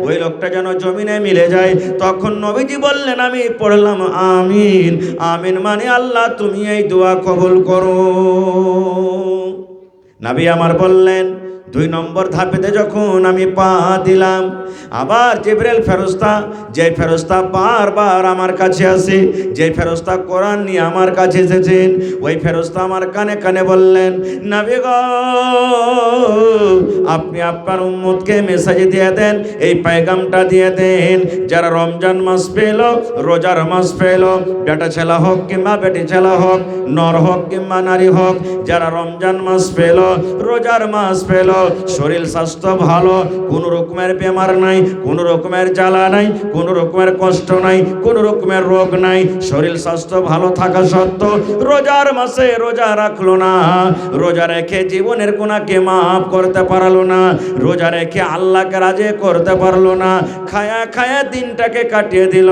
ওই লোকটা যেন জমিনে মিলে যায়। তখন নবীজি বললেন, আমি পড়লাম আমিন। আমিন মানে আল্লাহ তুমি এই দোয়া কবুল করো। নবী আমার বললেন, 2 নম্বর ধাপেতে যখন আমি পা দিলাম, আবার জিবরাইল ফেরেশতা, যে ফেরেশতা বারবার আমার কাছে আসে, যে ফেরেশতা কোরআন নিয়ে আমার কাছে এসেছেন, ওই ফেরেশতা আমার কানে কানে বললেন, নবী গো, আপনি আপনার উম্মতকে মেসেজ দিয়ে দেন, এই পেগামটা দিয়ে দেন, যারা রমজান মাস পেল, রোজার মাস পেল, বেটা ছেলে হোক কিংবা বেটি ছেলে হোক, নর হোক কিংবা নারী হোক, যারা রমজান মাস পেল, রোজার মাস পেল, শরীর স্বাস্থ্য ভালো, কোনো রকমের বেমার নাই, কোনো রকমের জ্বালা নাই, কোনো রকমের কষ্ট নাই, কোনো রকমের রোগ নাই, শরীর স্বাস্থ্য ভালো থাকা সত্ত্বেও রোজার মাসে রোজা রাখলো না, রোজা রেখে জীবনের গুনাহকে মাফ করতে পারলো না, রোজা রেখে আল্লাহকে রাজি করতে পারলো না, খায়া খায়া দিনটাকে কাটিয়ে দিল,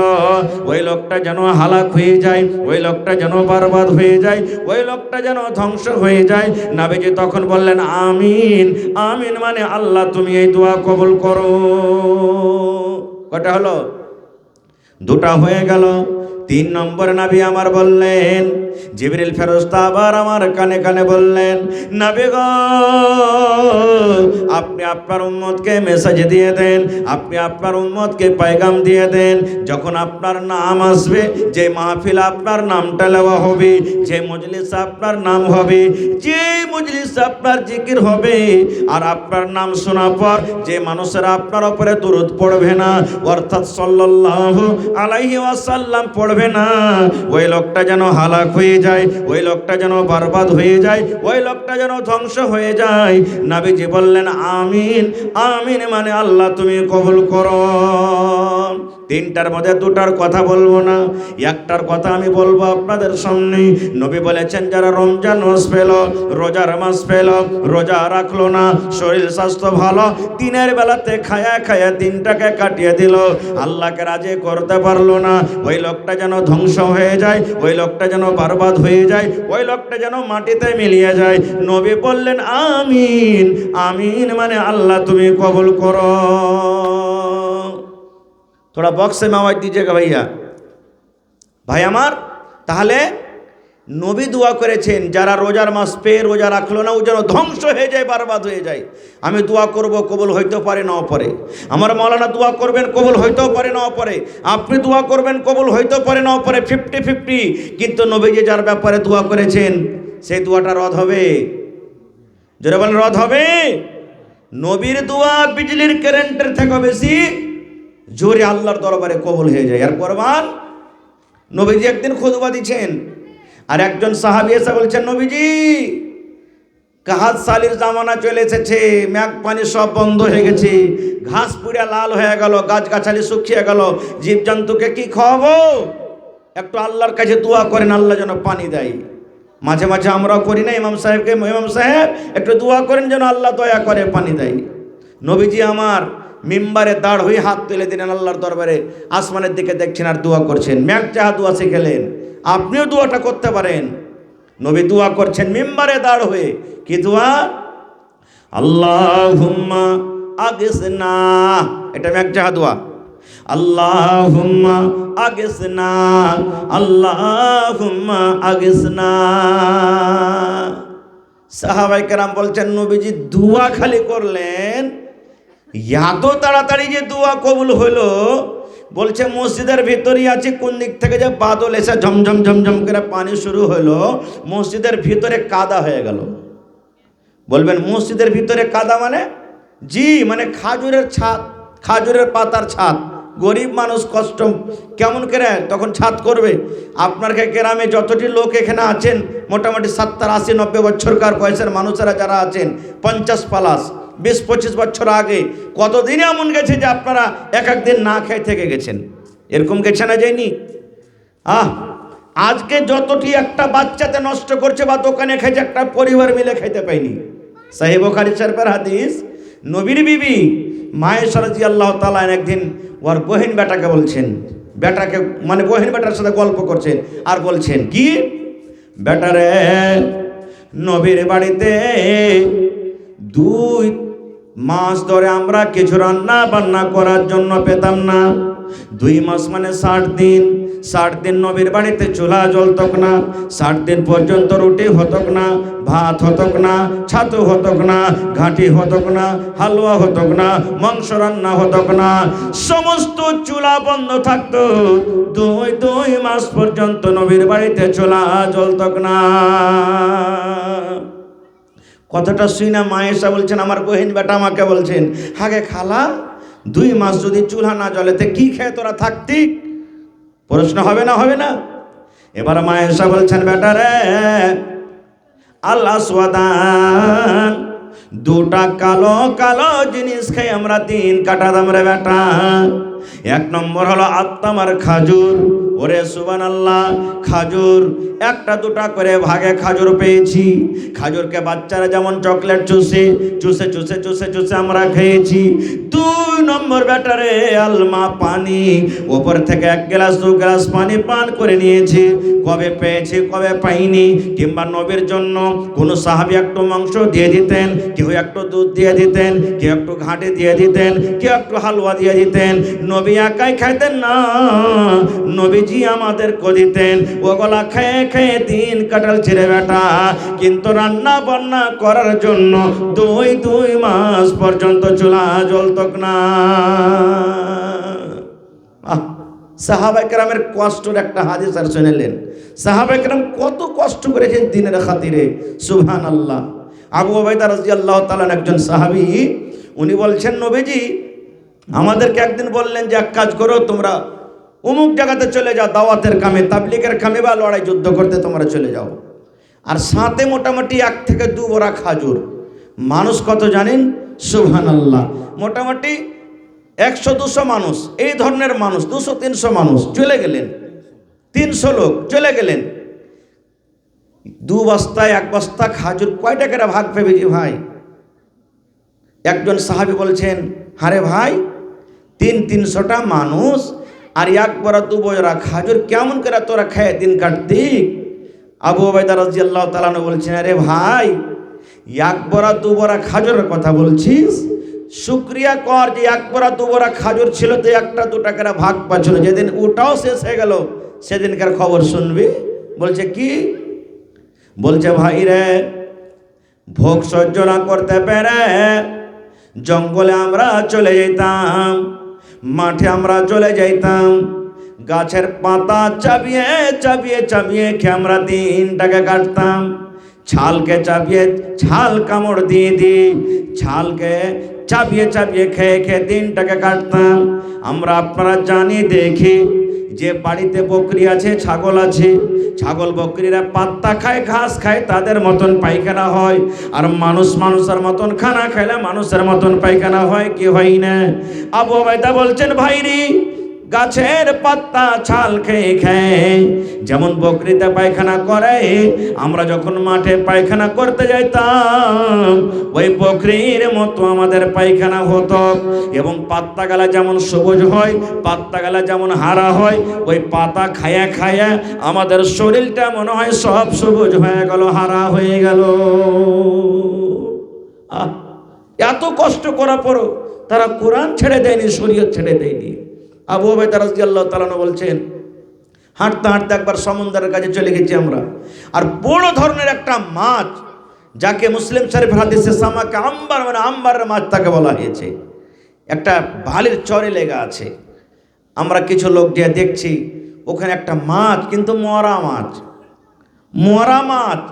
ওই লোকটা যেন হালাক হয়ে যায়, ওই লোকটা যেন বরবাদ হয়ে যায়, ওই লোকটা যেন ধ্বংস হয়ে যায়। নবীজি তখন বললেন আমিন। আমিন মানে আল্লাহ তুমি এই দোয়া কবুল করো। কটা হলো? 2টা হয়ে গেল। 3 নম্বর নবী আমার বললেন, জিবরিল ফেরেশতা আবার আমার কানে কানে বললেন, নবী গো, আপনি আপনার উম্মতকে মেসেজ দিয়ে দেন, আপনি আপনার উম্মতকে পয়গাম দিয়ে দেন, যখন আপনার নাম আসবে, যে মাহফিল আপনার নামটা নেওয়া হবে, যে মজলিস আপনার নাম হবে, যে মজলিস আপনার জিকির হবে, আর আপনার নাম শোনার পর যে মানুষেরা আপনার উপরে দরুদ পড়বে না, অর্থাৎ সাল্লাল্লাহু আলাইহি ওয়াসাল্লাম পড়বে না, ওই লোকটা যেন হালাক হয়ে যায়, ওই লোকটা যেন বরবাদ হয়ে যায়, ওই লোকটা যেন ধ্বংস হয়ে যায়। নবীজি বললেন আমিন। আমিন মানে আল্লাহ তুমি কবুল করো। 3টার মধ্যে 2টার কথা বলবো না, 1টার কথা আমি বলবো আপনাদের সামনে। নবী বলেছেন, যারা রমজান মাস পেল, রোজার মাস পেল, রোজা রাখলো না, শরীর স্বাস্থ্য ভালো, দিনের বেলাতে খায়া খায়া দিনটাকে কাটিয়ে দিল, আল্লাহকে রাজি করতে পারলো না, ওই লোকটা যেন ধ্বংস হয়ে যায়, ওই লোকটা যেন বরবাদ হয়ে যায়, ওই লোকটা যেন মাটিতে মিলিয়ে যায়। নবী বললেন আমিন। আমিন মানে আল্লাহ তুমি কবুল করো। थोड़ा बॉक्स में आवाज दीजिएगा भैया। भाई আমার তাহলে নবী দোয়া করেছেন, যারা রোজার মাস পেয়ে রোজা রাখলো না, ও যেন ধ্বংস হয়ে যায়, বরবাদ হয়ে যায়। আমি দোয়া করব, কবুল হইতেও পারে নাও পারে। আমার মাওলানা দোয়া করবেন, কবুল হইতেও পারে নাও পারে। আপনি দোয়া করবেন, কবুল হইতেও পারে নাও পারে, 50-50। কিন্তু নবীজি যার ব্যাপারে দোয়া করেছেন, সেই দোয়াটা রদ হবে। যারা বলেন রদ হবে। নবীর দোয়া বিজলির কারেন্টের থেকে বেশি জোরে আল্লাহর দরবারে কবুল হয়ে যায়। আর প্রমাণ, নবীজি একদিন খুতবা দিচ্ছেন, আর একজন সাহাবী এসে বলছেন, নবীজি কাহাত সালির জামানা চলে এসেছে, মেঘ পানি সব বন্ধ হয়ে গেছে, ঘাস পুড়ে লাল হয়ে গেল, গাছগাছালি শুকিয়ে গেল, জীবজন্তুকে কি খাওয়াবো? একটু আল্লাহর কাছে দোয়া করেন, আল্লাহ যেন পানি দেয়। মাঝে মাঝে আমরাও করি না, ইমাম সাহেবকে, ইমাম সাহেব একটু দোয়া করেন যেন আল্লাহ দয়া করে পানি দেয়। নবীজি আমার মিম্বারে দাঁড় হয়ে হাত তুলে দিলেন আল্লাহর দরবারে, আসমানের দিকে দেখছেন আর দোয়া করছেন। মেঘ চাহা দোয়া শিখেলেন, আপনিও দোয়াটা করতে পারেন। নবী দোয়া করছেন মিম্বারে দাঁড় হয়ে, কি দোয়া? আল্লাহুম্মা আগিসনা, এটা মেঘ চাহা দোয়া। আল্লাহুম্মা আগিসনা, আল্লাহুম্মা আগিসনা। সাহাবায়ে কেরাম বলছেন, নবীজি দোয়া খালি করলেন, এত তাড়াতাড়ি যে দোয়া কবুল হলো, বলছে মসজিদের ভিতরেই আছে, কোন দিক থেকে যে বাদল এসে ঝমঝম ঝমঝম করে পানি শুরু হলো, মসজিদের ভিতরে কাদা হয়ে গেল। বলবেন মসজিদের ভিতরে কাদা মানে? জি, মানে খাজুরের ছাদ, খাজুরের পাতার ছাদ। গরিব মানুষ কষ্ট কেমন করে তখন ছাদ করবে? আপনার গ্রামে যতটি লোক এখানে আছেন, মোটামুটি 70, 80, 90 বছরকার বয়সের মানুষেরা যারা আছেন, 50+, 20-25 বছর আগে কতদিন এমন গেছে যে আপনারা একদিন না খেয়ে থেকে গেছেন? এরকম গেছে না, যায়নি? আজকে যতটি একটা বাচ্চাতে নষ্ট করছে বা দোকানে খেয়েছে, একটা পরিবার মিলে খেতে পায়নি। সহিহ বুখারী শরীফের হাদিস। নবীর বিবি মায়েশা রাদিয়াল্লাহু তাআলা একদিন ওর বহিন বেটাকে বলছেন, বেটাকে মানে বহিন বেটার সাথে গল্প করছেন, আর বলছেন কি, বেটারে নবীর বাড়িতে মাস ধরে আমরা কিছু রান্না বান্না করার জন্য পেতাম না। 2 মাস মানে 60 দিন। 60 দিন নবীর বাড়িতে চুলা জ্বলতক না। 60 দিন পর্যন্ত রুটি হতক না, ভাত হতক না, ছাতু হতক না, ঘাঁটি হতক না, হালুয়া হতক না, মাংস রান্না হতক না। সমস্ত চুলা বন্ধ থাকতো। 2 মাস পর্যন্ত নবীর বাড়িতে চুলা জ্বলতক না। কথাটা শুই না মা এসা বলছেন, আমার বহিন বেটা আমাকে বলছেন, হাগে খালা 2 মাস যদি চুলা না জ্বলেতে কি খেয়ে তোরা থাকতি? প্রশ্ন হবে না, হবে না? এবার মা এসা বলছেন, বেটা রে, আল্লাহ সোয়াদান, 2টা কালো কালো জিনিস খেয়ে আমরা দিন কাটাতাম রে বেটা। 1 নম্বর হলো আত্মাম আর খাজুর। ওরে সুবহানাল্লাহ, খাজুর 1টা 2টা করে ভাগে খাজুর পেয়েছি। খাজুরকে বাচ্চারা যেমন চকলেট চুষে চুষে চুষে চুষে চুষে আমরা খেয়েছি। 2 নম্বর ব্যাটারে আলমা, পানি, ওপর থেকে 1 গ্লাস 2 গ্লাস পানি পান করে নিয়েছি। কবে পেয়েছি কবে পাইনি। কিংবা নবীর জন্য কোনো সাহাবী একটু মাংস দিয়ে দিতেন, কেউ একটু দুধ দিয়ে দিতেন, কেউ একটু ঘাঁটি দিয়ে দিতেন, কেউ একটু হালুয়া দিয়ে দিতেন। নবী একাই খাইতেন না, নবীজি আমাদেরকে দিতেন। ওগুলা খেয়ে খেয়ে দিন কাটাল ছেড়ে বেটা। কিন্তু রান্না বান্না করার জন্য 2 মাস পর্যন্ত চুলা জ্বলতক না। সাহাবায়ে কেরামের কষ্টের একটা হাদিস আর শুনলেন। সাহাবায়ে কেরাম কত কষ্ট করেছেন দিনের খাতিরে। সুবহানাল্লাহ। আবু উবাইদা রাদিয়াল্লাহু তাআলা একজন সাহাবী, উনি বলছেন, নবীজি আমাদেরকে একদিন বললেন যে এক কাজ করো, তোমরা অমুক জায়গাতে চলে যাও, দাওয়াতের কামে, তাবলীগের কামে বা লড়াই যুদ্ধ করতে তোমরা চলে যাও। আর সাথে মোটামুটি 1 থেকে 2 বড়া খাজুর। মানুষ কত জানেন? সুবহানাল্লাহ। মোটামুটি 100-200 মানুষ, এই ধরনের মানুষ 200-300 মানুষ চলে গেলেন। 300 লোক চলে গেলেন। 2 বস্তায় 1 বস্তা খাজুর কয় টাকার ভাগ পেয়েছি ভাই? একজন সাহাবী বলছেন, আরে ভাই 300-300টা মানুষ আর 1 বড়া 2 বড়া খাজুর কেমন করে তোরা খেয়ে দিন কাটতি? আবু উবাইদা রাদিয়াল্লাহু তাআলা বলছেন, আরে ভাই 1 বড়া 2 বড়া খাজুরের কথা বলছিস? শুকরিয়া কর যে 1 বড়া 2 বড়া খাজুর ছিল তো 1টা 2 টাকার ভাগ পাচ্ছিল। যেদিন ওটাও শেষ হয়ে গেল সেদিনকার খবর শুনবি। বলছে কি? বলছে, ভাই রে, ভোগ সহ্য না করতে পেরে জঙ্গলে আমরা চলে যেতাম, মাঠে আমরা চলে যাইতাম, গাছের পাতা চাবিয়ে চাবিয়ে চাবিয়ে খেয়ে আমরা দিনটাকে কাটতাম। ছালকে চাবিয়ে ছাল কামড় দিয়ে দিয়ে ছালকে চাবিয়ে চাবিয়ে খেয়ে খেয়ে দিনটাকে কাটতাম। আমরা আপনারা জানি দেখি যে বাড়িতে বকরি আছে, ছাগল আছে, ছাগল বকরিরা পাত্তা খায়, ঘাস খায়, তাদের মতন পায়খানা হয়। আর মানুষ মানুষের মতন খানা খাইলে মানুষের মতন পায়খানা হয় কি হয় না? আবু উবাইদা বলছেন, ভাইরি গাছের পাত্তা ছাল খেয়ে খেয়ে যেমন বকরিতে পায়খানা করে, আমরা যখন মাঠে পায়খানা করতে যাইতাম ওই বকরির মতো আমাদের পায়খানা হতো। এবং পাত্তা গালা যেমন সবুজ হয়, পাত্তা গালা যেমন হারা হয়, ওই পাতা খায়া খায়া আমাদের শরীরটা মনে হয় সব সবুজ হয়ে গেল, হারা হয়ে গেল। এত কষ্ট করার পরও তারা কোরআন ছেড়ে দেয়নি, শরীয়ত ছেড়ে দেয়নি। আবু উবাইদা রাদিয়াল্লাহু তাআলা বলছেন, হাঁটতে হাঁটতে একবার সমুদ্রের কাছে চলে গেছি আমরা, আর বড় ধরনের একটা মাছ, যাকে মুসলিম শরীফ হাদিসে সামাকে আম্বার, মানে আম্বারের মাছ তাকে বলা হয়েছে, একটা বালির চরে লেগে আছে। আমরা কিছু লোক গিয়ে দেখছি ওখানে একটা মাছ, কিন্তু মরা মাছ। মরা মাছ,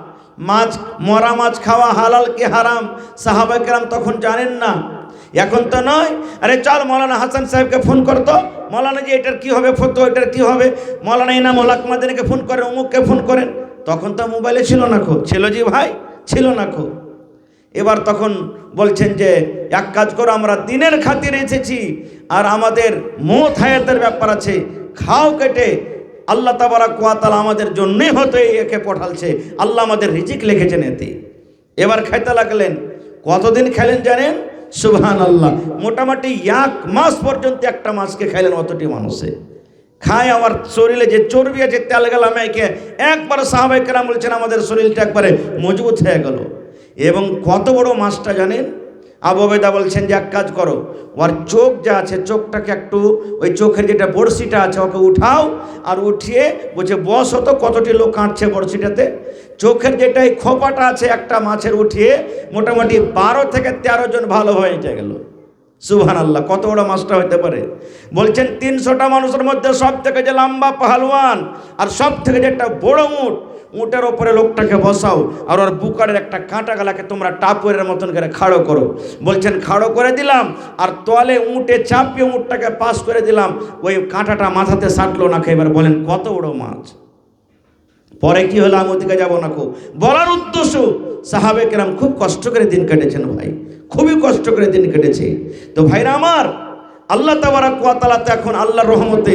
মাছ মরা মাছ খাওয়া হালাল কি হারাম সাহাবায়ে কেরাম তখন জানেন না। এখন তো নয়, আরে চল মৌলানা হাসান সাহেবকে ফোন করতো, মৌলানা জি এটার কি হবে, ফতো এটার কি হবে, মৌলানা ইনাম হক মাদানীকে ফোন করেন, অমুককে ফোন করেন। তখন তো মোবাইলে ছিল না খো, ছিল জি ভাই, ছিল না খো। এবার তখন বলছেন যে এক কাজ করো, আমরা দিনের খাতিরে এসেছি আর আমাদের মৌত হায়াতের ব্যাপার আছে, খাও কেটে, আল্লাহ তাবারাক ওয়া তাআলা আমাদের জন্যই হতে একে পাঠালছে, আল্লাহ আমাদের রিজিক লিখেছেন এতে। এবার খাইতে লাগলেন। কতদিন খেলেন জানেন? সুবহানাল্লাহ, মোটামুটি 1 মাস পর্যন্ত একটা মাছকে খাইলেন অতটি মানুষে খায়। আমার শরীরে যে চর্বি আছে, তেল গেল মেখে একবার সাহাবায়ে কেরাম বলছেন আমাদের শরীরটা একবারে মজবুত হয়ে গেল। এবং কত বড় মাছটা জানেন? আবু উবাইদা বলছেন যে এক কাজ করো, ওর চোখ যা আছে চোখটাকে একটু, ওই চোখের যেটা বড়শিটা আছে ওকে উঠাও, আর উঠিয়ে বলছে বস হতো কতটি লোক কাটছে বড়শিটাতে, চোখের যেটা এই খোপাটা আছে একটা মাছের উঠিয়ে মোটামুটি 12 থেকে 13 জন ভালো হয়ে গেল। সুবহানাল্লাহ, কত বড় মাছটা হতে পারে। বলছেন 300টা মানুষের মধ্যে সব থেকে যে লম্বা পাহলওয়ান আর সব থেকে যে একটা বড় উট, উটের ওপরে লোকটাকে বসাও, আর ওর বুকারের একটা কাঁটা গালাকে তোমরা টাপুরের মতন করে খাড়ো করো। বলছেন খাড়ো করে দিলাম, আর তলে উটে চাপিয়ে উটটাকে পাস করে দিলাম, ওই কাঁটাটা মাথাতে সাটলো না। এবার বলেন কত বড় মাছ। পরে কি হলো আমি ওদিকে যাবো না, খুব বলার উদ্দেশ্য সাহাবে কেরাম খুব কষ্ট করে দিন কেটেছেন ভাই, খুবই কষ্ট করে দিন কেটেছে। তো ভাইরা আমার, আল্লাহ তাবারাক ওয়া তাআলা তো এখন আল্লাহর রহমতে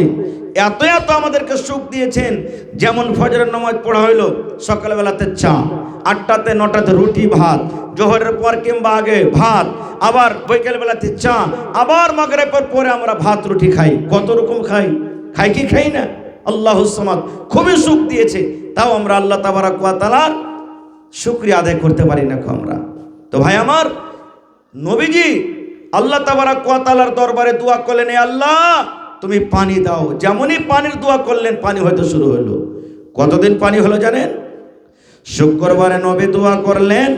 এত এত আমাদেরকে সুখ দিয়েছেন। যেমন ফজরের নামাজ পড়া হইলো, সকালবেলাতে চা, 8টাতে 9টাতে রুটি ভাত, জোহরের পর কিংবা আগে ভাত, আবার বিকেলবেলাতে চা, আবার মাগরিবের পরে আমরা ভাত রুটি খাই। কত রকম খাই, খাই কি খাই না? আল্লাহুস সামাদ খুবই সুখ দিয়েছে, তাও আমরা আল্লাহ তাবারাক ওয়া তাআলার শুকরিয়া আদায় করতে পারি না আমরা। তো ভাই আমার, নবীজি আল্লাহ তাবারাক ওয়া তাআলার দরবারে দোয়া করলেন, আল্লাহ তুমি পানি দাও। যেমনই পানির দোয়া করলেন পানি হয়তো শুরু হলো। কতদিন পানি হলো জানেন? শুক্রবারে নবী দোয়া করলেন,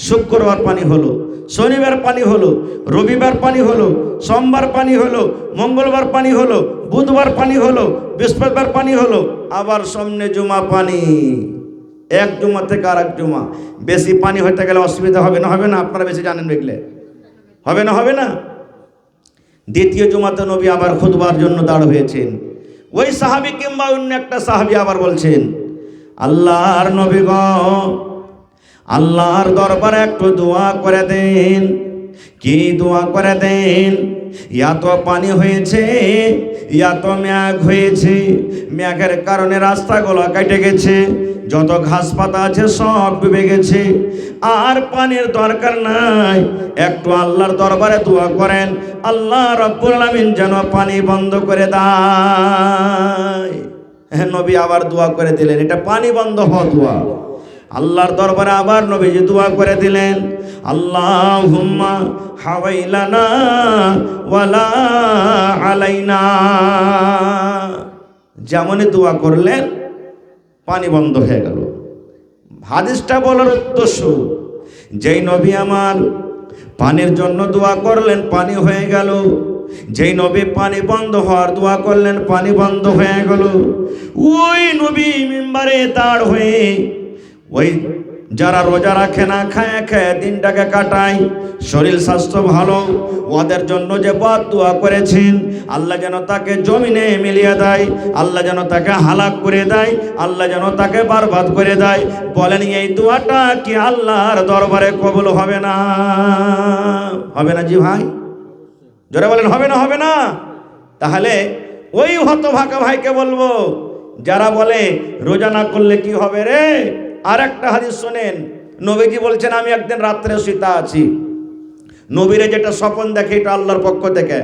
শুক্রবার পানি হলো, শনিবার পানি হলো, রবিবার পানি হলো, সোমবার পানি হলো, মঙ্গলবার পানি হলো, বুধবার পানি হলো, বৃহস্পতিবার পানি হলো, আবার সামনে জুমা পানি। এক জুমা থেকে আর এক জুমা। বেশি পানি হতে গেলে অসুবিধা হবে না? হবে না? আপনারা বেশি জানেন দেখলে হবে না? হবে না? দ্বিতীয় জুমাতে নবী আবার খুতবার জন্য দাঁড় হয়েছেন। ওই সাহাবী কিংবা অন্য একটা সাহাবী আবার বলছেন, আল্লাহর নবী গো, আল্লাহর দরবারে একটু দোয়া করে দেন। কি দোয়া করে দেন? এত পানি হয়েছে, এত মেঘ হয়েছে, মেঘের কারণে রাস্তাগুলো কেটে গেছে, যত ঘাস পাতা আছে সব ডুবে গেছে, আর পানির দরকার নাই। একটু আল্লাহর দরবারে দোয়া করেন, আল্লাহ রাব্বুল আলামিন যেন পানি বন্ধ করে দেয়। হ্যাঁ, নবী আবার দোয়া করে দিলেন, এটা পানি বন্ধ হওয়া দোয়া। আল্লাহর দরবারে আবার নবীজি দোয়া করে দিলেন, আল্লাহুম্মা হাওয়াইলানা ওয়ালা আলাইনা। যেমনই দোয়া করলেন পানি বন্ধ হয়ে গেল। হাদিসটা বলার উদ্দেশ্য, যেই নবী আমার পানির জন্য দোয়া করলেন পানি হয়ে গেল, যেই নবী পানি বন্ধ হওয়ার দোয়া করলেন পানি বন্ধ হয়ে গেল, ওই নবী মিম্বারে দাঁড় হয়ে ওই যারা রোজা রাখে না, খায় খায় দিনটাকে কাটায়, শরীর স্বাস্থ্য ভালো, ওদের জন্য যে বদদুয়া করেছেন, আল্লাহ যেন তাকে জমিনে মিলিয়ে দেয়, আল্লাহ যেন তাকে হালাক করে দেয়, আল্লাহ যেন তাকে বরবাদ করে দেয়। বলেন এই দোয়াটা কি আল্লাহর দরবারে কবুল হবে না? হবে না জি ভাই? জোরে বলেন হবে না? হবে না? তাহলে ওই হতভাগা ভাইকে বলবো যারা বলে রোজা না করলে কি হবে রে, আর একটা হাদিস শোনেন। নবীজি বলছেন, আমি একদিন রাত্রে শুইতা আছি, নবীরে যেটা স্বপ্ন দেখে এটা আল্লাহর পক্ষ থেকে,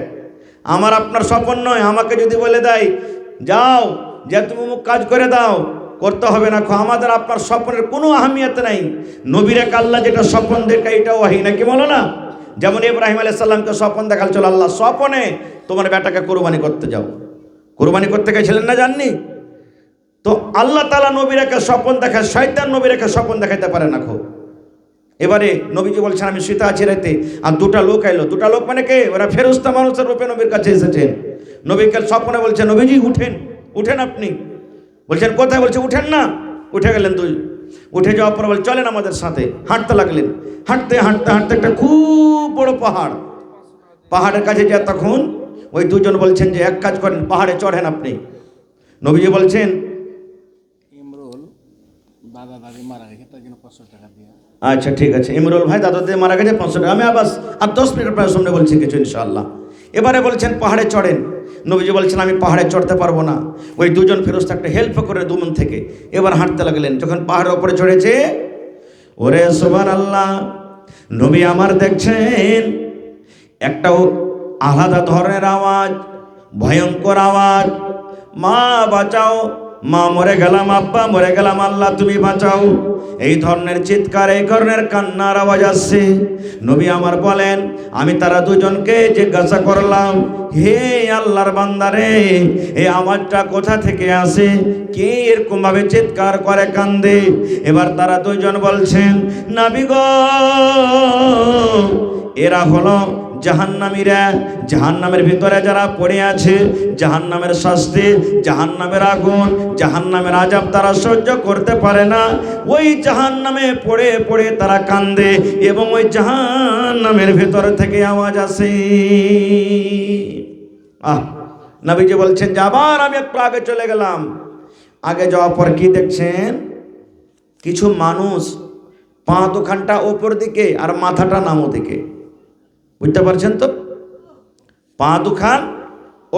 আমার আপনার স্বপ্ন নয়। আমাকে যদি বলে দেয় যাও যে তুমি মুখ কাজ করে দাও, করতে হবে না। আমাদের আপনার স্বপ্নের কোনো আহমিয়ত নাই। নবীরে আল্লাহ যেটা স্বপ্ন দেখে এটা ওয়াহি, নাকি বলো না? যেমন ইব্রাহিম আলাইহিস সালামকে স্বপ্ন দেখাল, চলো আল্লাহ স্বপ্নে তোমার বেটাকে কোরবানি করতে যাও। কোরবানি করতে গেছিলেন না, জাননি? তো আল্লাহ তাআলা নবীরাকে স্বপ্ন দেখায়, শয়তান নবীরাকে স্বপ্ন দেখাইতে পারে না। খুব এবারে নবীজি বলছেন আমি শুতে আছি রাতে, আর দুটা লোক আইলো। দুটা লোক মানে কে? ওরা ফেরেশতা মানুষের রূপে নবীর কাছে এসেছেন। নবীকে স্বপ্নে বলছেন, নবীজি উঠেন, উঠেন আপনি। বলছেন কোথায়? বলছে উঠেন না। উঠে গেলেন দুই। উঠে যাওয়ার পর বলে চলেন আমাদের সাথে। হাঁটতে লাগলেন। হাঁটতে হাঁটতে হাঁটতে একটা খুব বড় পাহাড়, পাহাড়ের কাছে যা তখন ওই দুজন বলছেন যে এক কাজ করেন, পাহাড়ে চড়েন আপনি। নবীজি বলছেন আচ্ছা ঠিক আছে, ইমরুল ভাই দাদা দিয়ে মারা গেছে 500 টাকা। আমি আবার আর 10 মিনিটের প্রায় সামনে বলছি কিছু ইনশাআল্লাহ। এবারে বলছেন পাহাড়ে চড়েন। নবীজি বলছেন আমি পাহাড়ে চড়তে পারবো না। ওই দুজন ফেরেশতা একটা হেল্প করে দুমন থেকে এবার হাঁটতে লাগলেন। যখন পাহাড়ের উপরে চড়েছে, ওরে সুবহানাল্লাহ, নবী আমার দেখছেন একটা আলাদা ধরনের আওয়াজ, ভয়ঙ্কর আওয়াজ, মা বাঁচাও, মা মরে গেলাম, আব্বা মরে গেলাম, আল্লাহ তুমি বাঁচাও, এই ধরনের চিৎকার, এই ধরনের কান্নার আওয়াজ আসছে। নবী আমার বলেন, আমি তারা দুজনকে জিজ্ঞাসা করলাম, হে আল্লাহর বান্দারে, এই আওয়াজটা কোথা থেকে আসে? কে এরকম ভাবে চিৎকার করে কান্দে? এবার তারা দুজন বলছেন, নবী গো, এরা হলো জাহান্নামীরা, জাহান্নামের ভিতরে যারা পড়ে আছে, জাহান্নামের শাস্তি, জাহান্নামের আগুন, জাহান্নামের আযাব তারা সহ্য করতে পারে না। ওই জাহান্নামে পড়ে পড়ে তারা কান্দে এবং ওই জাহান্নামের ভিতর থেকে আওয়াজ আসে। নবীজি বলছেন যে আবার আমি একটু আগে চলে গেলাম। আগে যাওয়ার পর কি দেখছেন? কিছু মানুষ পা দুখানটা ওপর দিকে আর মাথাটা নামো দিকে, বুঝতে পারছেন তো? পা দুখান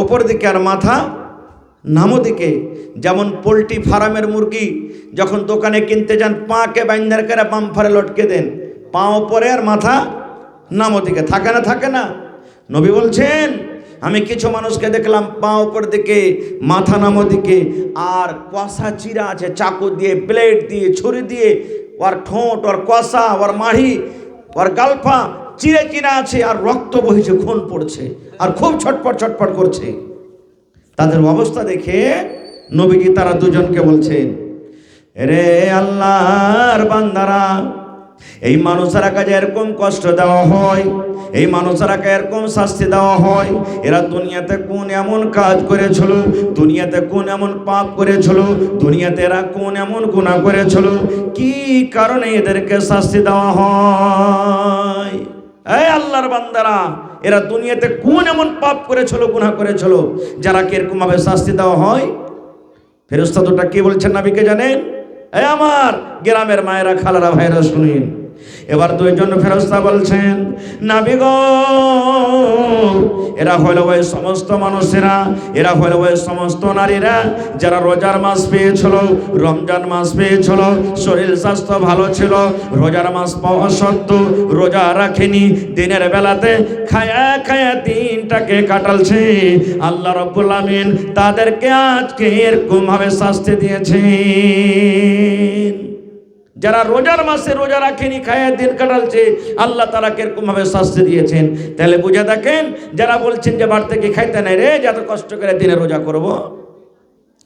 ওপর দিকে আর মাথা নামো দিকে। যেমন পোলট্রি ফার্মের মুরগি যখন দোকানে কিনতে যান, পাকে বাইন্দার করে বাম্পারে লটকে দেন, পা ওপরে আর মাথা নামো দিকে, থাকে না? থাকে না? নবী বলছেন আমি কিছু মানুষকে দেখলাম পা ওপর দিকে মাথা নামো দিকে, আর কষা চিরা আছে, চাকু দিয়ে, ব্লেড দিয়ে, ছুরি দিয়ে ওর ঠোঁট, ওর কষা, ওর মাড়ি, ওর গালফা চিরে চিরা আছে, আর রক্ত বহিছে, খুন পড়ছে, আর খুব ছটপট ছটপট করছে। তাদের অবস্থা দেখে নবীজি তারা দুজনকে বলছেন, রে আল্লাহর বান্দারা, এই মানুষেরা কাজে এরকম কষ্ট দেওয়া হয়, এই মানুষেরাকে এরকম শাস্তি দেওয়া হয়, এরা দুনিয়াতে কোন এমন কাজ করেছিল, দুনিয়াতে কোন এমন পাপ করেছিল, দুনিয়াতে এরা কোন এমন গুনাহ করেছিল, কি কারণে এদেরকে শাস্তি দেওয়া হয়? এই আল্লাহর বান্দারা, এরা দুনিয়াতে কোন এমন পাপ করেছিল, গুনাহ করেছিল, যারা কি এরকম ভাবে শাস্তি দেওয়া হয়? ফেরেশতা দুটো কি বলছেন নবীকে জানেন? এই আমার গ্রামের মায়েরা, খালারা, ভাইরা শুনুন। এবার দুইজন ফেরেশতা বলছেন, নবী গো, এরা হলো ওই সমস্ত মানুষেরা, এরা হলো ওই সমস্ত নারীরা যারা রোজার মাস পেয়েছিল, রমজান মাস পেয়েছিল, শরীর স্বাস্থ্য ভালো ছিল, রোজার মাস পাওয়া সত্ত্বেও রোজা রাখেনি, দিনের বেলাতে খায়া খায়া দিনটাকে কাটালছে। আল্লাহ রাব্বুল আমিন তাদেরকে আজকে এরকম ভাবে শাস্তি দিয়েছেন। যারা রোজার মাসে রোজা রাখেনি, খায়া দিন কাটালছে, আল্লাহ তারা কিরকম ভাবে শাস্তি দিয়েছেন। তাহলে বুঝে দেখেন, যারা বলছেন যে বাড়ি থেকে খাইতে নাই রে, যত কষ্ট করে দিনে রোজা করব,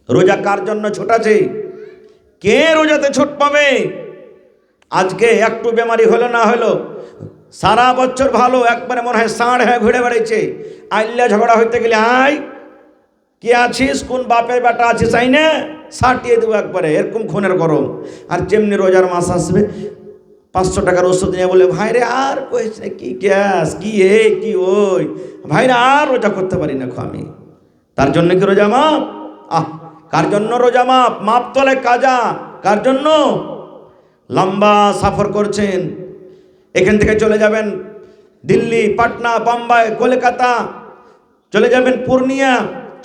রোজা কার জন্য ছুটাছে? কে রোজাতে ছুট পাবে? আজকে একটু বেমারি হলো না হলো, সারা বছর ভালো, একবারে মনে হয় ষাঁড় হয়ে ঘুরে বেড়াইছে, আইল্লা ঝগড়া হইতে গেলে আয় কে আছিস, কোন বাপের বেটা আছিস, আই না সাটিয়ে দেবো একবারে, এরকম খুনের গরম। আর যেমনি রোজার মাস আসবে, 500 টাকার ওষুধ নিয়ে বলে, ভাইরে আর কইছে কি গ্যাস, কি এই কি ওই, ভাইরে আর রোজা করতে পারি না আমি। তার জন্য কি রোজা মাপ? কার জন্য রোজা মাপ? মাপ তলে কাজা। কার জন্য? লম্বা সফর করছেন, এখান থেকে চলে যাবেন দিল্লি, পাটনা, বোম্বাই, কলকাতা, চলে যাবেন পূর্ণিয়া,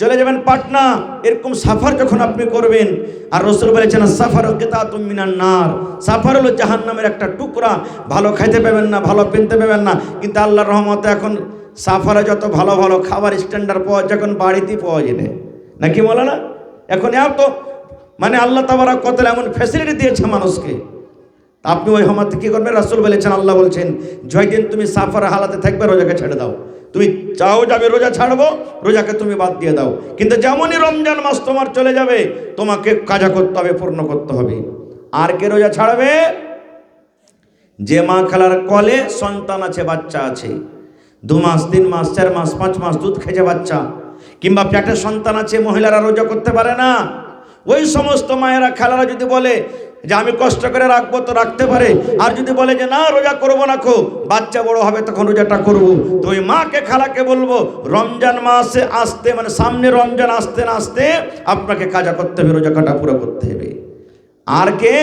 চলে যাবেন পাটনা, এরকম সাফার যখন আপনি করবেন, আর রাসূল বলেছেন সাফার কিতাতুম মিনান নার, সাফার হলো জাহান্নামের একটা টুকরা। ভালো খাইতে পাবেন না, ভালো পিনতে পাবেন না, কিন্তু আল্লাহর রহমতে এখন সাফারে যত ভালো ভালো খাবার স্ট্যান্ডার্ড পাওয়া যায়, এখন বাড়িতেই পাওয়া যায় নাকি বলে না? এখন এত মানে আল্লাহ তাবারক ওয়া তাআলা এমন ফ্যাসিলিটি দিয়েছে মানুষকে। আপনি ওই হামাতে কি করবেন? রাসূল বলেছেন, আল্লাহ বলছেন, যতদিন তুমি সাফার হালাতে থাকবে রোজাকে ছেড়ে দাও। তুমি চাও যাবে রোজা ছাড়বো, রোজাকে তুমি বাদ দিয়ে দাও, কিন্তু যেমনই রমজান মাস তোমার চলে যাবে, তোমাকে কাজা করতে হবে, পূর্ণ করতে হবে। আর কে রোজা ছাড়বে? যে মা খালার কলে সন্তান আছে, বাচ্চা আছে, 2 মাস 3 মাস 4 মাস 5 মাস দুধ খেয়েছে বাচ্চা, কিংবা পেটে সন্তান আছে, মহিলারা রোজা করতে পারে না। ওই সমস্ত মায়েরা, খালারা যদি বলে যে আমি কষ্ট করে রাখবো, তো রাখতে পারে। আর যদি বলে যে না রোজা করবো না, বাচ্চা বড় হবে তখন রোজাটা করবো, তো ওই মাকে, খালাকে বলবো, রমজান মাসে আসতে, মানে সামনে রমজান আসতে না আসতে আপনাকে কাজা করতে হবে, রোজা কাটা পুরো করতে হবে। আর কে?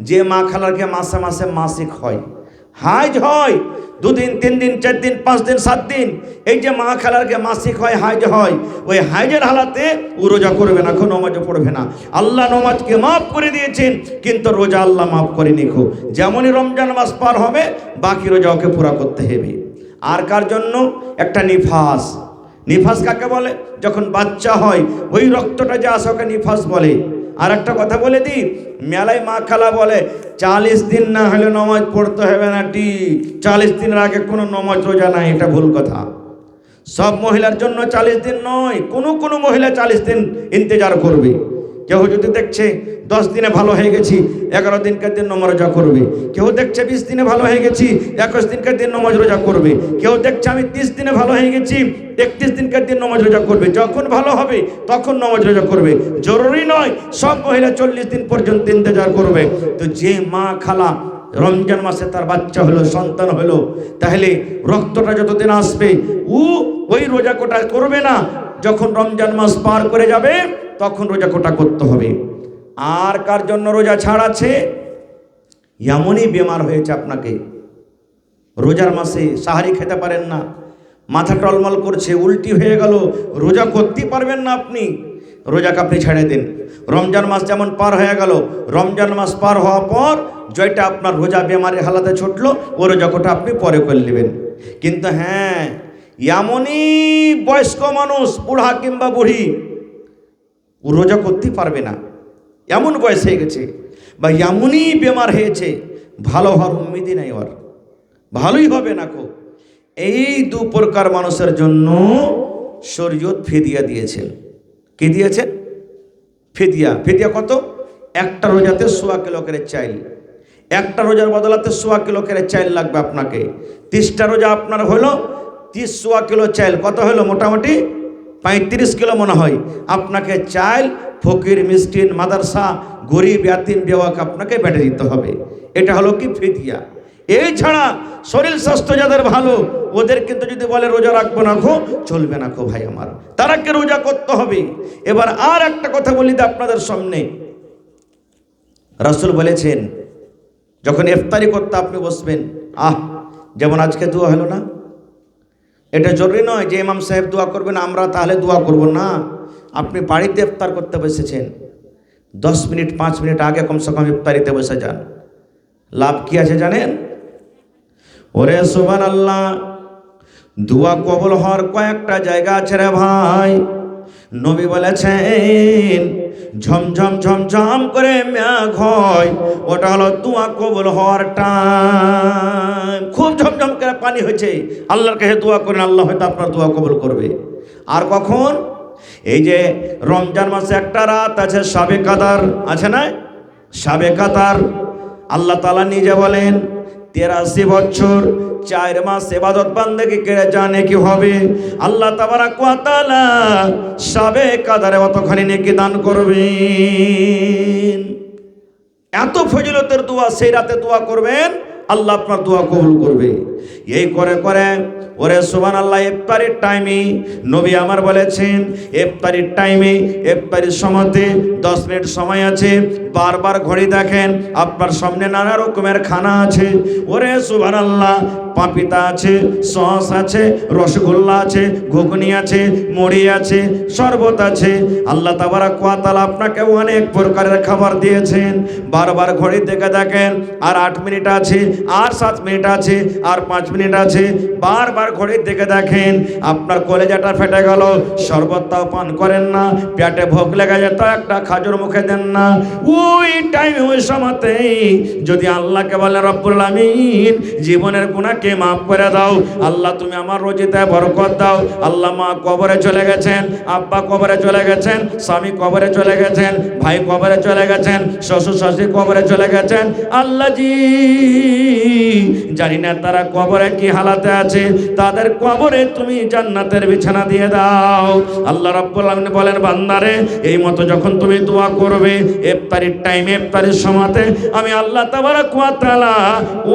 যে মা খালারকে মাসে মাসে মাসিক হয়, হাইজ হয়, 2 দিন 3 দিন 4 দিন 5 দিন 7 দিন, এই যে মা খালারকে মাসিক হয়, হাইজ হয়, ওই হাইজের হালাতে ও রোজা করবে না, নমাজও পড়বে না। আল্লাহ নমাজকে মাফ করে দিয়েছেন, কিন্তু রোজা আল্লাহ মাফ করেনি। যেমনই রমজান মাস পার হবে, বাকি রোজা ওকে পুরা করতে হবে। আর কার জন্য? একটা নিফাস। নিফাস কাকে বলে? যখন বাচ্চা হয়, ওই রক্তটা যে আসে ওকে নিফাস বলে। আর একটা কথা বলে দিই, মেলায় মা খালা বলে 40 দিন না হলে নমাজ পড়তে হবে না, 40 দিনের আগে কোনো নমাজ রোজা নাই। এটা ভুল কথা। সব মহিলার জন্য 40 দিন নয়, কোনো মহিলা 40 দিন ইন্তজার করবে। কেউ যদি দেখছে 10 দিনে ভালো হয়ে গেছি, 11 দিনকার দিন নমাজ রোজা করবে। কেউ দেখছে 20 দিনে ভালো হয়ে গেছি, 21 দিনকার দিন নমাজ রোজা করবে। কেউ দেখছে আমি 30 দিনে ভালো হয়ে গেছি, 31 দিনকার দিন নমাজ রোজা করবে। যখন ভালো হবে তখন নমাজ রোজা করবে। জরুরি নয় সব মহিলা 40 দিন পর্যন্ত ইন্তজার করবে। তো যে মা খালা রমজান মাসে তার বাচ্চা হলো, সন্তান হলো, তাহলে রক্তটা যতদিন আসবে ওই রোজা কোটা করবে না। যখন রমজান মাস পার করে যাবে তখন রোজা কোটা করতে হবে। আর কার জন্য রোজা ছাড় আছে? এমনই বেমার হয়েছে আপনাকে, রোজার মাসে সাহারি খেতে পারেন না, মাথা টলমল করছে, উল্টি হয়ে গেল, রোজা করতেই পারবেন না আপনি, রোজাকে আপনি ছেড়ে দিন। রমজান মাস যেমন পার হয়ে গেল, রমজান মাস পার হওয়ার পর যেটা আপনার রোজা বেমারের হালাতে ছুটলো ও রোজা কোটা আপনি পরে করে নেবেন। কিন্তু হ্যাঁ, এমনই বয়স্ক মানুষ, বুড়া কিংবা বুড়ি, ও রোজা করতেই পারবে না, এমন বয়স হয়ে গেছে, বা এমনই বেমার হয়েছে, ভালো হওয়ার উম্মিদই নাই, ওর ভালোই হবে না কো। এই দু প্রকার মানুষের জন্য শরীয়ত ফিদিয়া দিয়েছেন। কি দিয়েছেন? ফিদিয়া। ফিদিয়া কত? একটা রোজাতে 1.25 কিলো করে চাইল, একটা রোজার বদলাতে 1.25 কিলো করে চাইল লাগবে আপনাকে। 30টা রোজা আপনার হলো 30 কিলো চাইল, কত হলো? মোটামুটি 35 কিলো মনে হয়। আপনাকে চাইল ফকির, মিসকিন, মাদ্রাসা, গরিব, ইয়াতিম, বেওয়াকে আপনাকে বেটে দিতে হবে। এটা হলো কি? ফিদিয়া। এই ছাড়া শরীর স্বাস্থ্য যাদের ভালো, ওদের কিন্তু যদি বলে রোজা রাখবো না খো, চলবে না খো ভাই আমার, তারাকে রোজা করতে হবে। এবার আর একটা কথা বলি আপনাদের সামনে, রাসূল বলেছেন যখন ইফতারি করতে আপনি বসবেন, যেমন আজকে দোয়া হলো না, এটা জরুরি নয় যে ইমাম সাহেব দোয়া করবেন আমরা তাহলে দোয়া করব না। আপনি বাড়িতে ইফতার করতে বসেছেন, 10 মিনিট 5 মিনিট আগে কমসে কম ইফতারিতে বসে যান। লাভ কি আছে জানেন? ওরে সুবহানাল্লাহ, দোয়া কবুল হওয়ার কয়েকটা জায়গা আছে রে ভাই। নবী বলেছেন ঝমঝম ঝমঝম করে মেঘ হয়, ওটা হলো দোয়া কবুল হওয়ার টাইম। খুব ঝমঝম করে পানি হয়েছে, আল্লাহর কাছে দোয়া করেন, আল্লাহ হয়তো আপনার দোয়া কবুল করবে। আর কখন? এই যে রমজান মাসে একটা রাত আছে শাবে কাদার, আছে না? শাবে কাদার আল্লাহ তাআলা নিজে বলেন 83 বছর 4 মাস ইবাদত বান্দেগি করে জানে কি হবে, আল্লাহ তাবারাক ওয়া তাআলা শাবে কাদারে অতখানি নেকি দান করবেন। এত ফজিলতের দোয়া, সেই রাতে দোয়া করবেন, আল্লাহ আপনার দোয়া কবুল করবে। এই করে করে ওরে সুবহানাল্লাহ, ইফতারির টাইমে নবী আমার বলেছেন, ইফতারির টাইমে ইফতারির সময়তে 10 মিনিট সময় আছে, বারবার ঘড়ি দেখেন, আপনার সামনে নানা রকমের খানা আছে। ওরে সুবহানাল্লাহ, পাপিতা আছে, সস আছে, রসগোল্লা আছে, ঘুগনি আছে, মুড়ি আছে, শরবত আছে। আল্লাহ তাবারাক ওয়া তাআলা আপনাকে অনেক প্রকারের খাবার দিয়েছেন। বারবার ঘড়ি দেখে দেখেন, আর 8 মিনিট আছে, আর 7 মিনিট আছে, আর 5 মিনিট আছে। বারবার ঘড়ি দেখে দেখেন, আপনার কলেজাটা ফেটে গেল, শরবতটাও পান করেন না, পেটে ভোগ লেগে যেত, একটা খাজুর মুখে দেন না। ওই টাইমে ওই সময়তেই যদি আল্লাহকে বলে রব্বুল আমিন জীবনের গুনাহকে মাফ করে দাও, আল্লাহ তুমি আমার রোজিতে বরকত দাও। আল্লাহ মা কবরে চলে গেছেন, আব্বা কবরে চলে গেছেন, স্বামী কবরে চলে গেছেন, ভাই কবরে চলে গেছেন, শ্বশুর শাশুড়ি কবরে চলে গেছেন। আল্লাহ জি জানি না তারা কবরে কি হালাতে আছে, তাদের কবরে তুমি জান্নাতের বিছানা দিয়ে দাও। আল্লাহ রাব্বুল আমিন বলেন বান্দারে, এই মতো যখন তুমি দোয়া করবে ইফতারির টাইমে, ইফতারির সময়তে, আমি আল্লাহ তাবারাক ওয়া তাআলা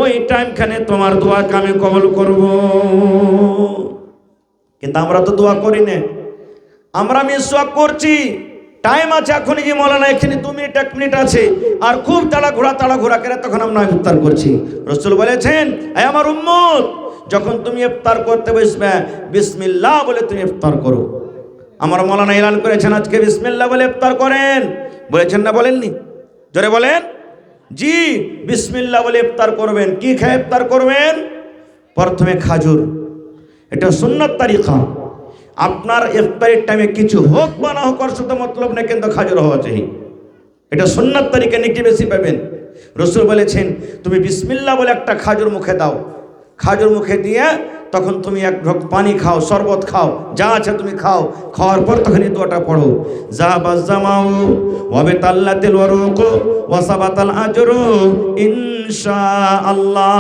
ওই টাইমখানে তোমার দোয়াকে আমি কবুল করব। কিন্তু আমরা তো দোয়া করি না, আমরা মিসওয়াক করছি। টাইম আছে এখনই, যে মৌলানা এখানে 2 মিনিট 1 মিনিট আছে, আর খুব তাড়াঘোড়া করে তখন আমরা ইফতার করছি। রাসূল বলেছেন, হে আমার উম্মত, যখন তুমি ইফতার করতে বসবে বিসমিল্লাহ বলে তুমি ইফতার করো। আমার মৌলানা এলান করেছেন আজকে বিসমিল্লাহ বলে ইফতার করেন, বলেছেন না? বলেননি? জোরে বলেন। জি, বিসমিল্লাহ বলে ইফতার করবেন। কি খেয়ে ইফতার করবেন? প্রথমে খাজুর, এটা সুন্নাত তারিকা। আপনার ইফতারির টাইমে কিছু হোক বা না হোক, ওর সাথে মতলব নেই, কিন্তু খাজুর হওয়া চাই। এটা সুন্নাত তরিকা নেকি বেশি পাবেন। রসুল বলেছেন তুমি বিসমিল্লাহ বলে একটা খাজুর মুখে দাও, খাজুর মুখে দিয়ে তখন তুমি এক ঢোক পানি খাও, শরবত খাও, যা আছে তুমি খাও, খাওয়ার পর তখন এই দোয়াটা পড়ো, যাহাবাজ জামাউ ওয়া বিতাল্লাতিল ওয়ারুক ওয়া সাবাতাল আজরু ইনশাআল্লাহ।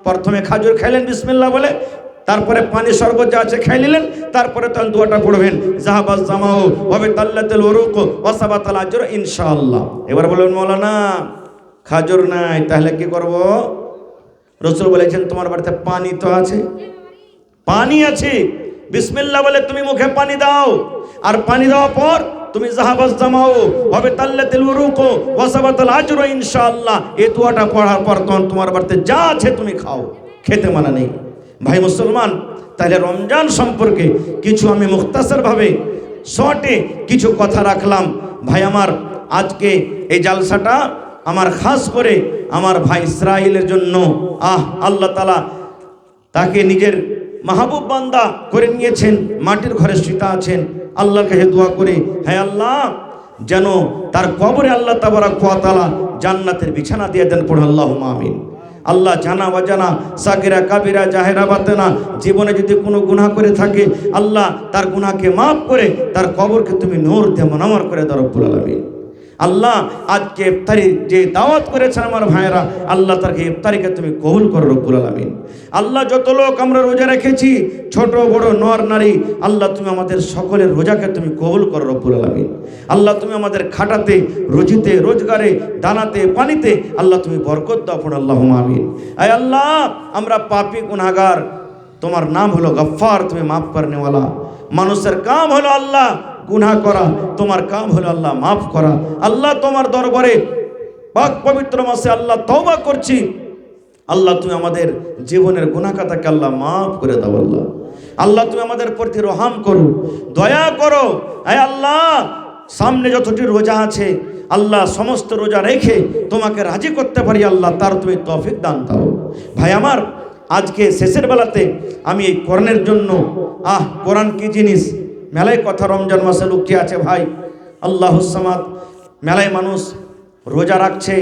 প্রথমে খাজুর খাইলেন বিসমিল্লাহ বলে, তারপরে পানি শরবত যা আছে খাই নিলেন, তারপরে তখন দোয়াটা পড়বেন, যাহাবাজ জামাউ ওয়া বিতাল্লাতিল ওয়ারুক ওয়া সাবাতাল আজরু ইনশাআল্লাহ। এবার বলবেন মাওলানা খাজুর নাই, তাহলে কি করব? রসুল বলেছেন তোমার বাড়িতে পানি তো আছে, পানি আছে, বিসমিল্লাহ বলে তুমি মুখে পানি দাও, আর পানি দেওয়ার পর তুমি যাহাবাজ জামাউ ওয়া বিতাল্লাতিল ওয়ারুক ওয়া সাবাতাল আজরু ইনশাআল্লাহ এই দোয়াটা পড়ার পর তখন তোমার বাড়িতে যা আছে তুমি খাও, খেতে মানা নেই। ভাই মুসলমান, তাহলে রমজান সম্পর্কে কিছু আমি মুখতাসারভাবে শর্টে কিছু কথা রাখলাম। ভাই আমার, আজকে এই জালসাটা আমার খাস করে আমার ভাই ইসরাইলের জন্য। আল্লাহ তাআলা তাকে নিজের মাহবুব বান্দা করে নিয়েছেন, মাটির ঘরে শুয়ে আছেন। আল্লাহর কাছে দোয়া করে, হ্যাঁ আল্লাহ যেন তার কবরে আল্লাহ তাবারক ওয়া তাআলা জান্নাতের বিছানা দিয়ে দেন, পড়ে আল্লাহুম্মা আমিন। আল্লাহ জানা অজানা সাগিরা কাবিরা জাহেরা বাতেনা জীবনে যদি কোনো গুনাহ করে থাকে, আল্লাহ তার গুনাহকে মাফ করে তার কবরকে তুমি নূর দিয়ে মুনাওয়ার করে দাও রব্বুল আলামিন। আল্লাহ আজকে ইফতারি যে দাওয়াত করেছেন আমার ভাইয়েরা, আল্লাহ তাকে ইফতারিকে তুমি কবুল করো রব্বুল আলামিন। আল্লাহ যত লোক আমরা রোজা রেখেছি, ছোট বড় নর নারী, আল্লাহ তুমি আমাদের সকলের রোজাকে তুমি কবুল করো রব্বুল আলামিন। আল্লাহ তুমি আমাদের খাটাতে, রুজিতে, রোজগারে, দানাতে, পানিতে আল্লাহ তুমি বরকত দাও, পড়ো আল্লাহুম্মা আমিন। আয় আল্লাহ আমরা পাপী গুনাহগার, তোমার নাম হলো গফফার, তুমি মাফ করনেওয়ালা। মানুষের কাম হলো আল্লাহ গুনাহ করা, তোমার কাম হলো আল্লাহ মাফ করা। আল্লাহ তোমার দরবারে পাক পবিত্র মাসে আল্লাহ তওবা করছি, আল্লাহ তুমি আমাদের জীবনের গুনাহ খাতাকে আল্লাহ মাফ করে দাও। আল্লাহ আল্লাহ তুমি আমাদের প্রতি রহম করো, দয়া করো। আয় আল্লাহ সামনে যতটি রোজা আছে, আল্লাহ সমস্ত রোজা রেখে তোমাকে রাজি করতে পারি, আল্লাহ তার তুমি তৌফিক দান দাও। ভাই আমার, আজকে শেষের বেলাতে আমি এই কোরআনের জন্য, কোরআন কি জিনিস, মেলায় কথা রমজান মাসে লুকিয়ে আছে ভাই। আল্লাহুস সামাদ, মেলায় মানুষ রোজা রাখছে,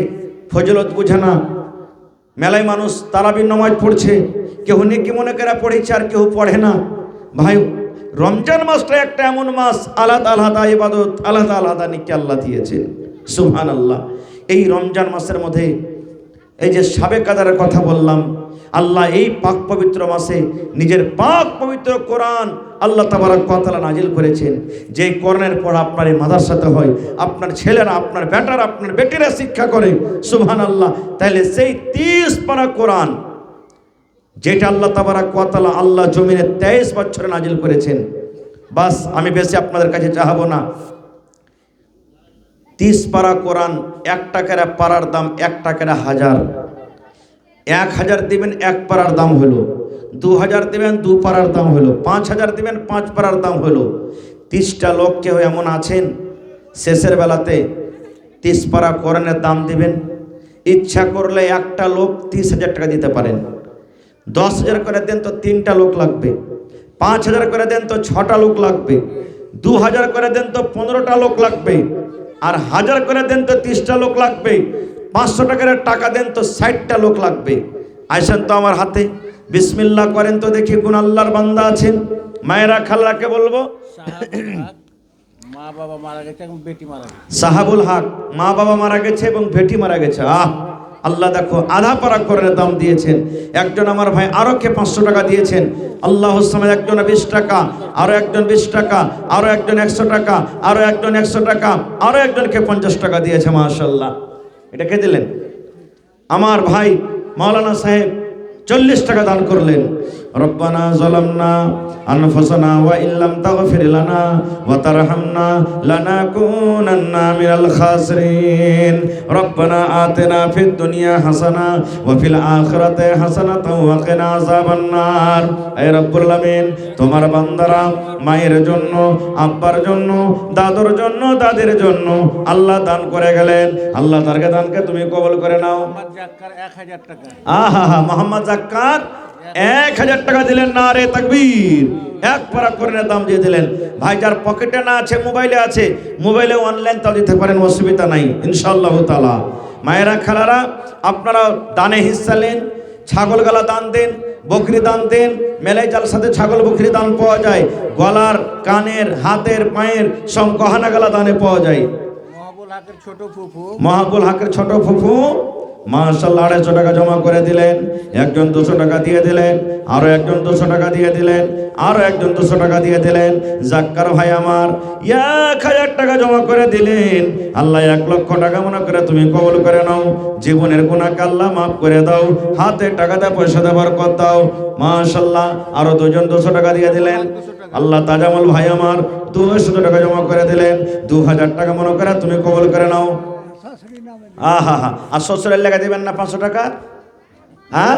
ফজিলত বুঝে না। মেলায় মানুষ তারাবির নামাজ পড়ছে, কেউ নেকি মনে করে পড়েছে আর কেউ পড়ে না। ভাই রমজান মাসটা একটা এমন মাস, আলাদা আলাদা ইবাদত, আলাদা আলাদা নেকি আল্লাহ দিয়েছেন, সুবহানাল্লাহ। এই রমজান মাসের মধ্যে এই যে শাবে কাদরের কথা বললাম, আল্লাহ এই পাক পবিত্র মাসে নিজের পাক পবিত্র কোরআন আল্লাহ তাবারক ওয়া তাআলা নাজিল করেছেন। যে কোরআনের পড়া আপনার এই মাদ্রাসাতে হয়, আপনার ছেলেরা, আপনার বেটারা, আপনার বেটিরা শিক্ষা করে, সুবহানাল্লাহ। তাহলে সেই 30 পারা কোরআন যেটা আল্লাহ তাবারক ওয়া তাআলা আল্লাহ জমিনে 23 বছরে নাজিল করেছেন, বাস আমি বেশি আপনাদের কাছে চাহাবো না। 30 পারা কোরআন, 1 টাকার পারার দাম 1 টাকার 1000, 1000 দিবেন 1 পারার দাম হলো, 2000 দিবেন 2 পারার দাম হলো, 5000 দিবেন 5 পারার দাম হলো। 30টা লোক কেউ এমন আছেন শেষের বেলাতে 30 পারা কোরআনের দাম দিবেন? ইচ্ছা করলে একটা লোক 30,000 টাকা দিতে পারেন। 10,000 করে দেন তো 3টা লোক লাগবে, 5,000 করে দেন তো 6টা লোক লাগবে, 2000 করে দেন তো 15টা লোক লাগবে, আর 1000 করে দেন তো 30টা লোক লাগবে, 500 টাকার টাকা দেন তো 60টা লোক লাগবে। আইসেন তো আমার হাতে, বিসমিল্লাহ করেন তো দেখি কোন আল্লাহর বান্দা আছেন। মায়েরা খালাকে বলবো, মা বাবা মারা গেছে এবং বেটি মারা গেছে, সাহাবুল হক, মা বাবা মারা গেছে এবং বেটি মারা গেছে। আল্লাহ দেখো আধা পারা করে দাম দিয়েছেন। একজন আমার ভাই আরো কে 500 টাকা দিয়েছেন। আল্লাহুস সামাদ, একজন 20 টাকা, আরো একজন 20 টাকা, আরো একজন 100 টাকা, আরো একজন 100 টাকা, আরো একজনকে 50 টাকা দিয়েছে। মাশাআল্লাহ। এটা কে দিলেন? আমার ভাই মাওলানা সাহেব 40 টাকা দান করলেন। রব্বানা যালামনা আনফুসানা ওয়া ইল্লাম তাগফির লানা ওয়া তারহামনা লানাকুনান্না মিনাল খাসিরিন। রব্বানা আতিনা ফিদ দুনিয়া হাসানা ওয়া ফিল আখিরাতি হাসানাতাও ওয়া কিনা আযাবান নার। হে রব্বুল আলামিন, তোমার বান্দারা মায়ের জন্য, আব্বার জন্য, দাদুর জন্য, দাদির জন্য আল্লাহ দান করে গেলেন। আল্লাহ তার দানকে তুমি কবুল করে নাও। মোহাম্মদ জাক্কার 1000 টাকা, মোহাম্মদ জাক্কার 1000 টাকা দিলেন, না রে তাকবীর, এক পারা করে দাম দিয়ে দিলেন। ভাই যার পকেটে না আছে, মোবাইলে আছে, মোবাইলে অনলাইন তাও দিতে পারেন, অসুবিধা নাই ইনশাআল্লাহ তাআলা। মায়েরা খালারা, আপনারা দানে হিস্সা নেন, ছাগল গলা দান দেন, বকরি দান দেন। মেলায় জালসাতে ছাগল বকরি দান পাওয়া যায়, গলার, কানের, হাতের, পায়ের সব গহনা গলা দানে পাওয়া যায়। মহাবুল হাকের ছোট ফুফু মাহবুল হকের ছোট ফুফু মাশাআল্লাহ 250 টাকা জমা করে দিলেন, একজন 200 টাকা দিয়ে দিলেন, আরো একজন 200 টাকা দিয়ে দিলেন, আরো একজন 200 টাকা দিয়ে দিলেন। জাক্কার ভাই আমার 1000 টাকা জমা করে দিলেন। আল্লাহ 1 লক্ষ টাকা মনে করে তুমি কবুল করে নাও, জীবনের গুনাহকে আল্লাহ মাফ করে দাও, হাতে টাকা দিয়ে পয়সা দেবার বরকত দাও। মাশাআল্লাহ আরো দুজন 200 টাকা দিয়ে দিলেন। আল্লাহ তাজামুল ভাই আমার 200 টাকা জমা করে দিলেন, 2000 টাকা মনে করে তুমি কবুল করে নাও। আহা হা, আর শ্বশুরের লেগে দিবেন না 500 টাকা? হ্যাঁ,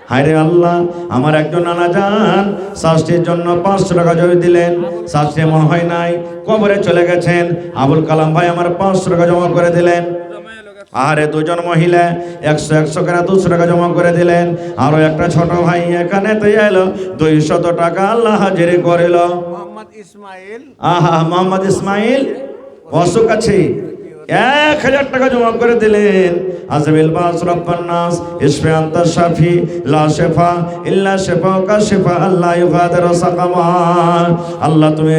হায়রে আল্লাহ, আমার একজন নানা যান শাস্ত্রীর জন্য 500 টাকা জমি দিলেন, শাস্ত্রী মনে হয় নাই, কবরে চলে গেছেন। আবুল কালাম ভাই আমার 500 টাকা জমা করে দিলেন। আরে দুজন মহিলা 100 করে 200 টাকা জমা করে দিলেন। আরো একটা ছোট ভাই এখানে তো এলো, 200 টাকা আল্লাহ হাজির করিল। মোহাম্মদ ইসমাইল, আহা, মোহাম্মদ ইসমাইল অসুখ আছে, 1000 টাকা জমা করে দিলেন। আজমিল বাস রব্বান নাস ইসফি আনতা শাফি লা শিফা ইল্লা শিফাউকা শিফা আল্লাহ ইউগাদিরু সাকামা। আল্লাহ তুমি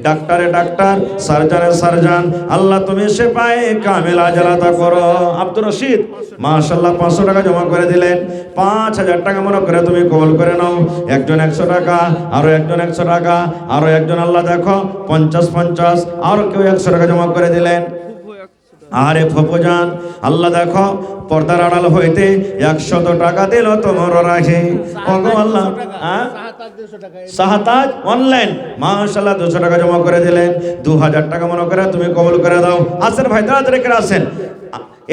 ডাক্তারে ডাক্তার, সার্জনে সার্জন, আল্লাহ তুমি শিফায়ে কামিল আজলাতা করো। আব্দুর রশিদ মাশাআল্লাহ 500 টাকা জমা করে দিলেন। 5000 টাকা মনে করে তুমি কবুল করে নাও। একজন 100 টাকা, আরো একজন 100 টাকা, আরো একজন আল্লাহ দেখো 50, আরো কেউ 100 টাকা জমা করে দিলেন। আরে ফপজান আল্লাহ দেখো পর্দার আড়াল হইতে 100 টাকা দিল তোমার রাখে। ওগো আল্লাহ, হ্যাঁ সাহাতাজ অনলাইন মাশাআল্লাহ 200 টাকা জমা করে দিলেন। 2000 টাকা মনে করে তুমি কবুল করে দাও। আসেন ভাই, তাড়াতাড়ি করে আসেন।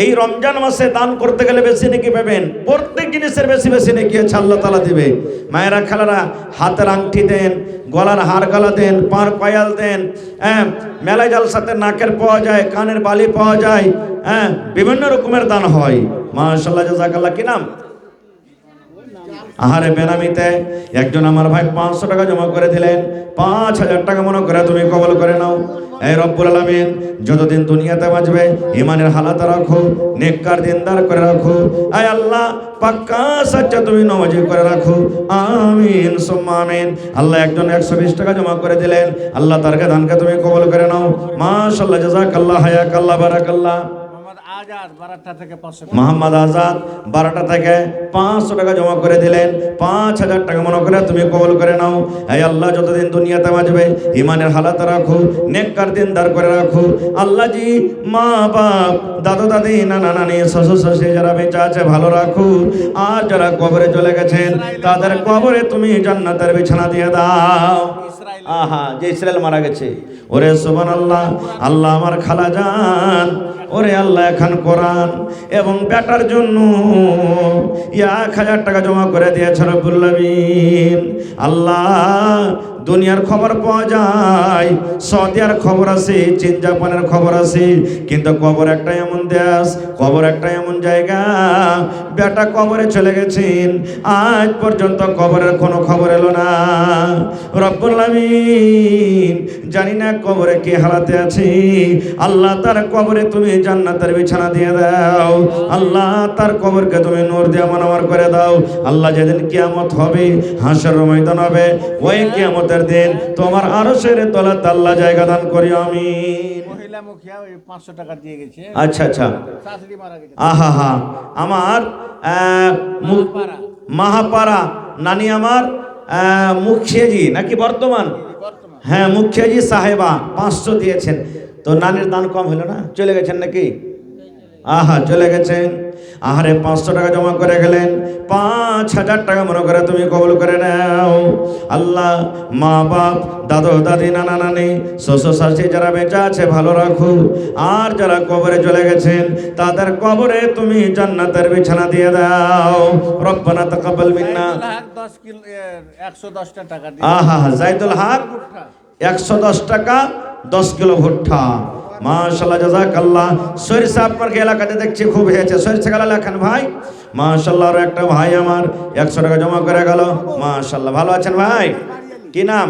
এই রমজান মাসে দান করতে গেলে বেশি নাকি পাবেন, প্রত্যেক জিনিসের বেশি বেশি নাকি আল্লাহ তাআলা দিবে। মায়েরা খালারা, হাতের আংটি দেন, গলার হার গলা দেন, পার পায়াল দেন। হ্যাঁ, মেলায় জালসাতে নাকের পাওয়া যায়, কানের বালি পাওয়া যায়। হ্যাঁ, বিভিন্ন রকমের দান হয়। মাশাআল্লাহ, জাযাকাল্লাহ। কি নাম? আহারে বেনামিতে একজন আমার ভাই 500 টাকা জমা করে দিলেন। 5000 টাকা মনে করে তুমি কবল করে নাও। এই রব্বুল আলামিন যতদিন দুনিয়াতে বাঁচবে ইমানের হালাত রাখো, নেককার দিনদার করে রাখো। আয় আল্লাহ পাক্কা সাচ্চা তুমি নমাজি করে রাখো, আমিন সুম্মা আমিন। আল্লাহ একজন 120 টাকা জমা করে দিলেন। আল্লাহ তার দানকে তুমি কবল করে নাও। মাশাআল্লাহ, জাযাকাল্লাহ, হায়াকাল্লাহ, বারাকাল্লাহ। মোহাম্মদ আজাদ 12টা থেকে 500 টাকা জমা করে দিলেন। 5000 টাকা মনে করে তুমি কবুল করে নাও। এই আল্লাহ যতদিন দুনিয়াতে বাঁচবে ইমানের হালাত রাখো, নেককার দিনদার করে রাখো। আল্লাহ জি মা বাপ, দাদু দাদি, নানা নানি, শ্বশুর শাশুড়ি যারা বেঁচে আছে ভালো রাখো। আর যারা কবরে চলে গেছেন তাদের কবরে তুমি জান্নাতের বিছানা দিয়ে দাও। আহা, যে ইসরায়েল মারা গেছে, ওরে সুবহানাল্লাহ। আল্লাহ আমার খালা যান, ওরে আল্লাহ এখন কোরআন এবং বেটার জন্য 1000 টাকা জমা করে দিয়েছে রব্বুল আলামিন। আল্লাহ দুনিয়ার খবর পাওয়া যায়, সৌদিয়ার খবর আছে, চীন জাপানের খবর আছে, কিন্তু কবর একটা এমন দেশ, কবর একটা এমন জায়গা, বেটা কবরে চলে গেছেন, আজ পর্যন্ত কবরের কোনো খবর এলো না। রব্বুল আলামিন জানি না কবরে কি হালাতে আছে। আল্লাহ তার কবরে তুমি জান্নাতের বিছানা দিয়ে দাও। আল্লাহ তার কবরকে তুমি নূর দিয়ে মনোয়ার করে দাও। আল্লাহ যেদিন কিয়ামত হবে, হাসরের ময়দান হবে, ওই কিয়ামতের দিন তোমার আরশের তলাতে আল্লাহ জায়গা দান করি, আমিন। মহিলা মুখিয়া ওই 500 টাকা দিয়ে গেছে। আচ্ছা আচ্ছা, শাশুড়ি মারা গেছে। আহা হা, আমার মাহাপাড়া নানি আমার মুখিয়াজি নাকি বর্তমান, হ্যাঁ মুখিয়াজি সাহেবা 500 দিয়েছেন। তো নানির দান কম হলো না, চলে গেছেন নাকি? আহা, চলে গেছেন। আহারে 500 টাকা জমা করে গেলেন। 5000 টাকা মনে করে তুমি কবুল করে নাও। আল্লাহ মা বাপ, দাদু দাদি, নানা নানি, শ্বশুর শাশুড়ি যারা বেঁচে আছে ভালো রাখো। আর যারা কবরে চলে গেছেন তাদের কবরে তুমি জান্নাতের বিছানা দিয়ে দাও। রব্বানা তাকাব্বাল মিন্না। 10 কিলো 110 টাকা দিয়ে। আহা, জাইদুল হক 110 টাকা 10 কিলো ভুট্টা। মাশাআল্লাহ জাযাকাল্লাহ। সরিষা আপনার এলাকাতে দেখছি খুব হয়েছে, সরিষা গালা লেখেন ভাই। মাশাআল্লাহ। আর একটা ভাই আমার 100 টাকা জমা করে গেল। মাশাআল্লাহ। ভালো আছেন ভাই? কি নাম?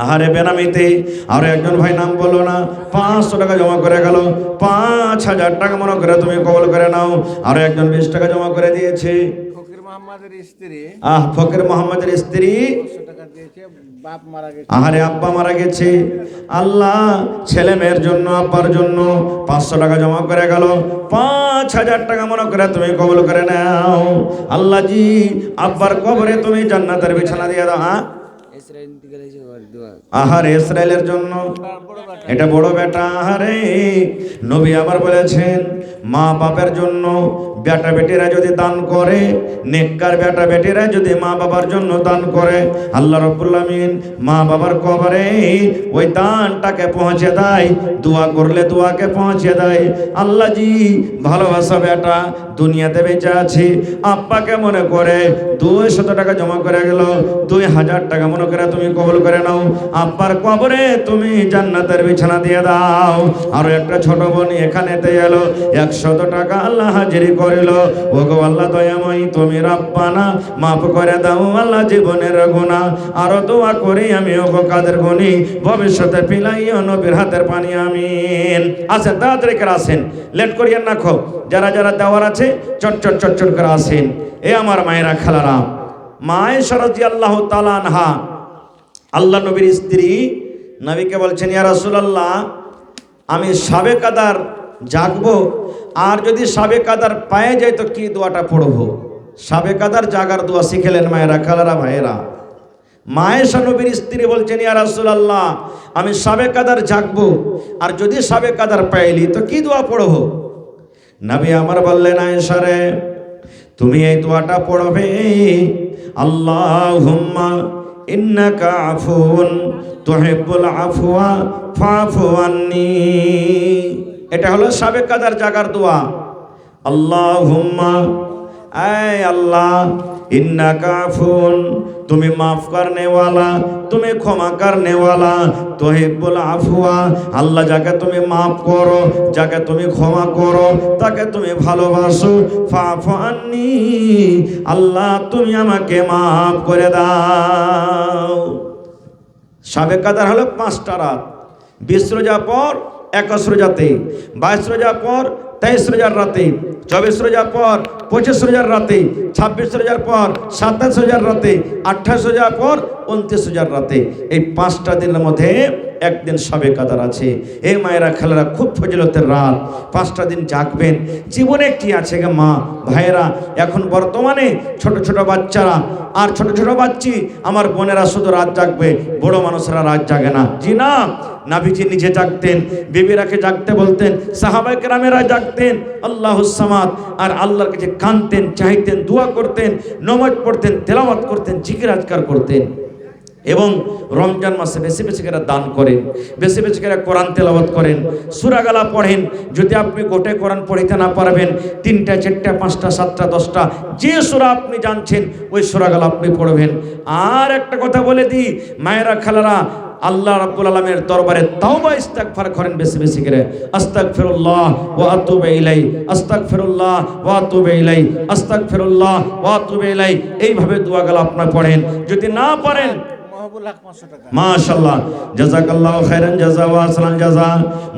আহারে বেনামিতে। আর একজন ভাই নাম বললো না, 500 টাকা জমা করে গেল। 5000 টাকা মনে করে তুমি কবল করে নাও। আর একজন 20 টাকা জমা করে দিয়েছে। ফকির মোহাম্মদের স্ত্রী ফকির মোহাম্মদের স্ত্রী 500 টাকা দিয়েছে, বাপ মারা গেছে। আহারে আব্বা মারা গেছে। আল্লাহ ছেলে মেয়ের জন্য আব্বার জন্য 500 টাকা জমা করে গেল। 5000 টাকা মনে করে তুমি কবল করে নাও। আল্লাহ জি আব্বার কবরে তুমি জান্নাতের বিছানা দিয়ে দাও। আহারে ইসরায়েলের জন্য, এটা বড় বেটা। আহারে নবী আবার বলেছেন, মা বাপের জন্য বেটা বেটিরা যদি দান করে, নেককার বেটা বেটিরা যদি মা বাবার জন্য দান করে, আল্লাহ রাব্বুল আমিন মা বাবার কবরে ওই দানটাকে পৌঁছে দেয়। দোয়া করলে দোয়াকে পৌঁছে দেয়। আল্লাহ জি ভালোবাসা বেটা দুনিয়াতে বেঁচে আছে, আব্বাকে মনে করে 200 টাকা জমা করে গেল। 2000 টাকা মনে করে তুমি কবুল করে নাও। আব্বার কবরে তুমি জান্নাতের বিছানা দিয়ে দাও। আরো একটা ছোট বোন এখানেতে এলো, 100 টাকা আল্লাহ হাজিরি করিল। ওগো আল্লাহ দয়াময় তুমি রাব্বানা মাফ করে দাও আল্লাহ জীবনের গুনাহ। আরো দোয়া করি আমি ওগো কাদের গুনি, ভবিষ্যতে পিলাইও নবীর হাতের পানি। আমিন। আসেন তাড়াতাড়ি করে আসেন, লেট করিয়েন না। খো যারা যারা দেওয়ার আছে চট চট চট চট করে আসেন। এ আমার মায়েরা খালারা, মা আয়েশা রাদিয়াল্লাহু তাআলা আনহা আল্লাহ নবীর স্ত্রী, নবীকে বলছেন, ইয়া রাসূলুল্লাহ আমি শাবে কাদার জাগবো, আর যদি শাবে কাদার পায়ে যায় তো কি দোয়াটা পড়বো? শাবে কাদার জাগার দোয়া শিখেলেন মায়েরা খালারা ভাইয়েরা। মা আয়েশা নবীর স্ত্রী বলছেন, ইয়া রাসূলুল্লাহ আমি শাবে কাদার জাগবো, আর যদি শাবে কাদার পাইলি তো কি দোয়া পড়বো? নবী আমার বললেন, আয়েশা রে তুমি এই দোয়াটা পড়বে, আল্লাহুম্মা ইন্নাকা আফুন তুহিব্বুল আফওয়া ফাফু আন্নি। এটা হলো শাবে কাদার জাগার দোয়া। আল্লাহুম্মা, আয় আল্লাহ, ইন্নাকা আফুন তুমি মাফ করনে ওয়ালা, তুমি ক্ষমা করনে ওয়ালা, তুহিব্বুল আফওয়া আল্লাহ যাকে তুমি মাফ করো, যাকে তুমি ক্ষমা করো, তাকে তুমি ভালোবাসো। ফাফু আন্নি আল্লাহ তুমি আমাকে মাফ করে দাও। শাবে কাদার হলো 5টা রাত। 20 রোজা পর 21 রোজাতে, 22 রোজা পর 23 রোজার রাতে, 24 রোজা পর 25 রোজার রাতে, 26 রোজার পর 27 রোজার রাতে, 28 রোজার পর 29 রোজার রাতে। এই 5টা দিনের মধ্যে একদিন শাবে কাদার আছে। এই মায়েরা খালারা খুব ফজিলতের রাত, 5টা দিন জাগবেন। জীবনে কি আছে গে মা ভাইয়েরা, এখন বর্তমানে ছোট ছোট বাচ্চারা আর ছোট ছোট বাচ্চি আমার বোনেরা শুধু রাত জাগবে, বড় মানুষরা রাত জাগে না। জি না, নবীজি নিজে জাগতেন, বিবিরাকে জাগতে বলতেন, সাহাবায়ে কেরামেরা জাগতেন, আল্লাহুস সামাদ, আর আল্লাহর কাছে কাঁদতেন, চাইতেন, দোয়া করতেন, নামাজ পড়তেন, তেলাওয়াত করতেন, জিকির আজকার করতেন। এবং রমজান মাসে বেশি বেশি করে দান করেন, বেশি বেশি করে কোরআন তেলাওয়াত করেন, সূরা গালা পড়েন। যদি আপনি গোটে কোরআন পড়িতে না পারবেন, 3টা 4টা 5টা 7টা 10টা যে সূরা আপনি জানছেন ওই সূরা গালা আপনি পড়বেন। আর একটা কথা বলে দিই মায়েরা খালারা, আল্লাহ রাব্বুল আলামিনের দরবারে তাওবা ইস্তিগফার করেন বেশি বেশি করে। আস্তাগফিরুল্লাহ ওয়া আতুবু ইলাই, আস্তাগফিরুল্লাহ ওয়া আতুবু ইলাই, আস্তাগফিরুল্লাহ ওয়া আতুবু ইলাই। এইভাবে দোয়াগুলো আপনি পড়েন। যদি না পারেন, মহবুল হক 500 টাকা। মাশাআল্লাহ, জাযাকাল্লাহু খাইরান জাযা ওয়া আহসানাল জাযা।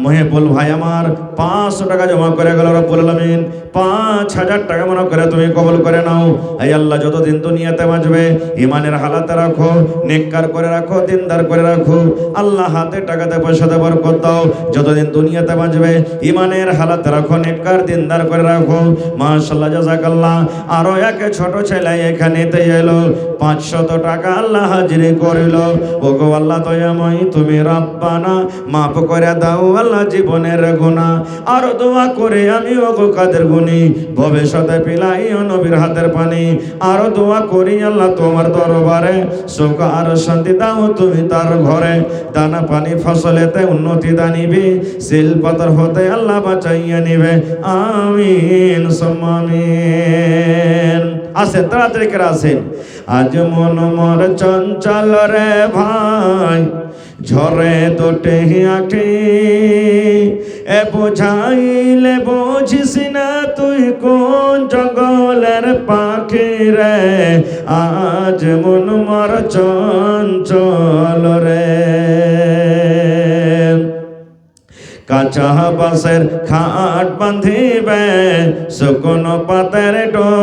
মহিবুল ভাই আমার 500 টাকা জমা করে গেল রব্বুল আলামিন। 5000 টাকা মনে করে তুমি কবুল করে নাও। এই আল্লাহ যতদিন দুনিয়াতে বাঁচবে ঈমানের হালাতে রাখো, নেককার করে রাখো, দিনদার করে রাখো। আল্লাহ হাতে টাকাতে পয়সাতে বরকত দাও। যতদিন দুনিয়াতে বাঁচবে ঈমানের হালাতে রাখো, নেককার দিনদার করে রাখো। মাশাআল্লাহ, জাযাকাল্লাহ। আরো এক ছোট ছেলে এখানেতে এলো, 500 টাকা আল্লাহ হাজিরি করিল। ওগো আল্লাহ দয়াময় তুমি রাব্বানা মাফ করে দাও আল্লাহ জীবনের গুনাহ। আর দোয়া করে আমি ওগো কাদের গুনি, ভবিষ্যতে পিলাইও নবীর হাতের পানি। আর দোয়া করি আল্লাহ তোমার দরবারে, সুখ আর শান্তি দাও তুমি তার ঘরে। দানা পানি ফসলেতে উন্নতি দানিবি, সিল পাথর হতে আল্লাহ বাঁচাইয়া নিবে। আমিন সুম্মা আমিন। আসেন তাড়াতাড়ি করে আসেন। আজ মন মোর চঞ্চল রে ভাই, ঝরে তোটে আঁখি এ বোঝাইলে বুঝিস না তুই কোন জঙ্গলের পাখি রে আজ মন মর চঞ্চল রে কাঁচা বাঁশের খাট বাঁধিবে শুকনো পাতের ডোর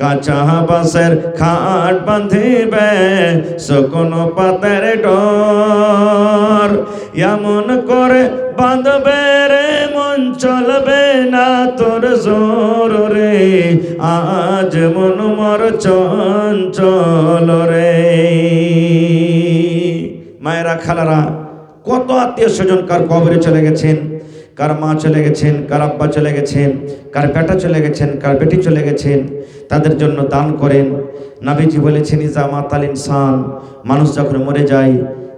কাঁচা বাঁশের খাট বাঁধিবে শুকনো পাতের ডোর এমন করে বাঁধবে রে মন চলবে না তোর জোর রে আজ মন মর চঞ্চল রে মায়েরা খালারা কত আত্মীয় স্বজন কার কবরে চলে গেছেন, কার মা চলে গেছেন, কার আব্বা চলে গেছেন, কার বেটা চলে গেছেন, কার বেটি চলে গেছেন, তাদের জন্য দান করেন। নবীজি বলেছেন ইজা মাতাল ইনসান, মানুষ যখন মরে যায়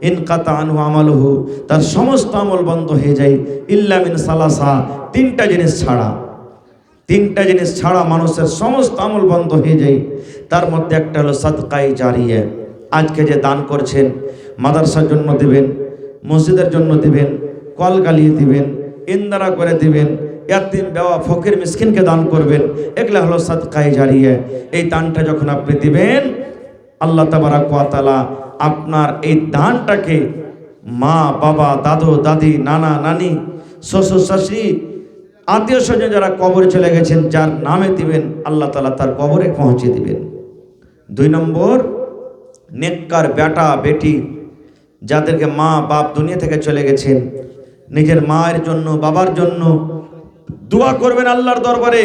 ইনকাতা আনহু আমালুহু, তার সমস্ত আমল বন্ধ হয়ে যায় ইল্লা মিন সালাসা, তিনটা জিনিস ছাড়া, তিনটা জিনিস ছাড়া মানুষের সমস্ত আমল বন্ধ হয়ে যায়। তার মধ্যে একটা হলো সাদকায়ে জারিয়া। আজকে যে দান করছেন, মাদ্রাসার জন্য দিবেন, মসজিদের জন্য দিবেন, কল গালিয়ে দিবেন, ইন্দারা করে দিবেন, ইয়াতিম বেওয়া ফকির মিসকিনকে দান করবেন, এগুলা হলো সাদকায়ে জারিয়া। এই দানটা যখন আপনি দিবেন, আল্লাহ তাবারাক ওয়া তাআলা আপনার এই দানটাকে মা বাবা দাদু দাদি নানা নানি শ্বশুর শাশুড়ি আত্মীয় স্বজন যারা কবরে চলে গেছেন যার নামে দিবেন, আল্লাহ তাআলা তার কবরে পৌঁছে দিবেন। 2 নম্বর, নেককার বেটা বেটি যাদেরকে মা বাপ দুনিয়া থেকে চলে গেছেন, নিজের মায়ের জন্য বাবার জন্য দোয়া করবেন আল্লাহর দরবারে,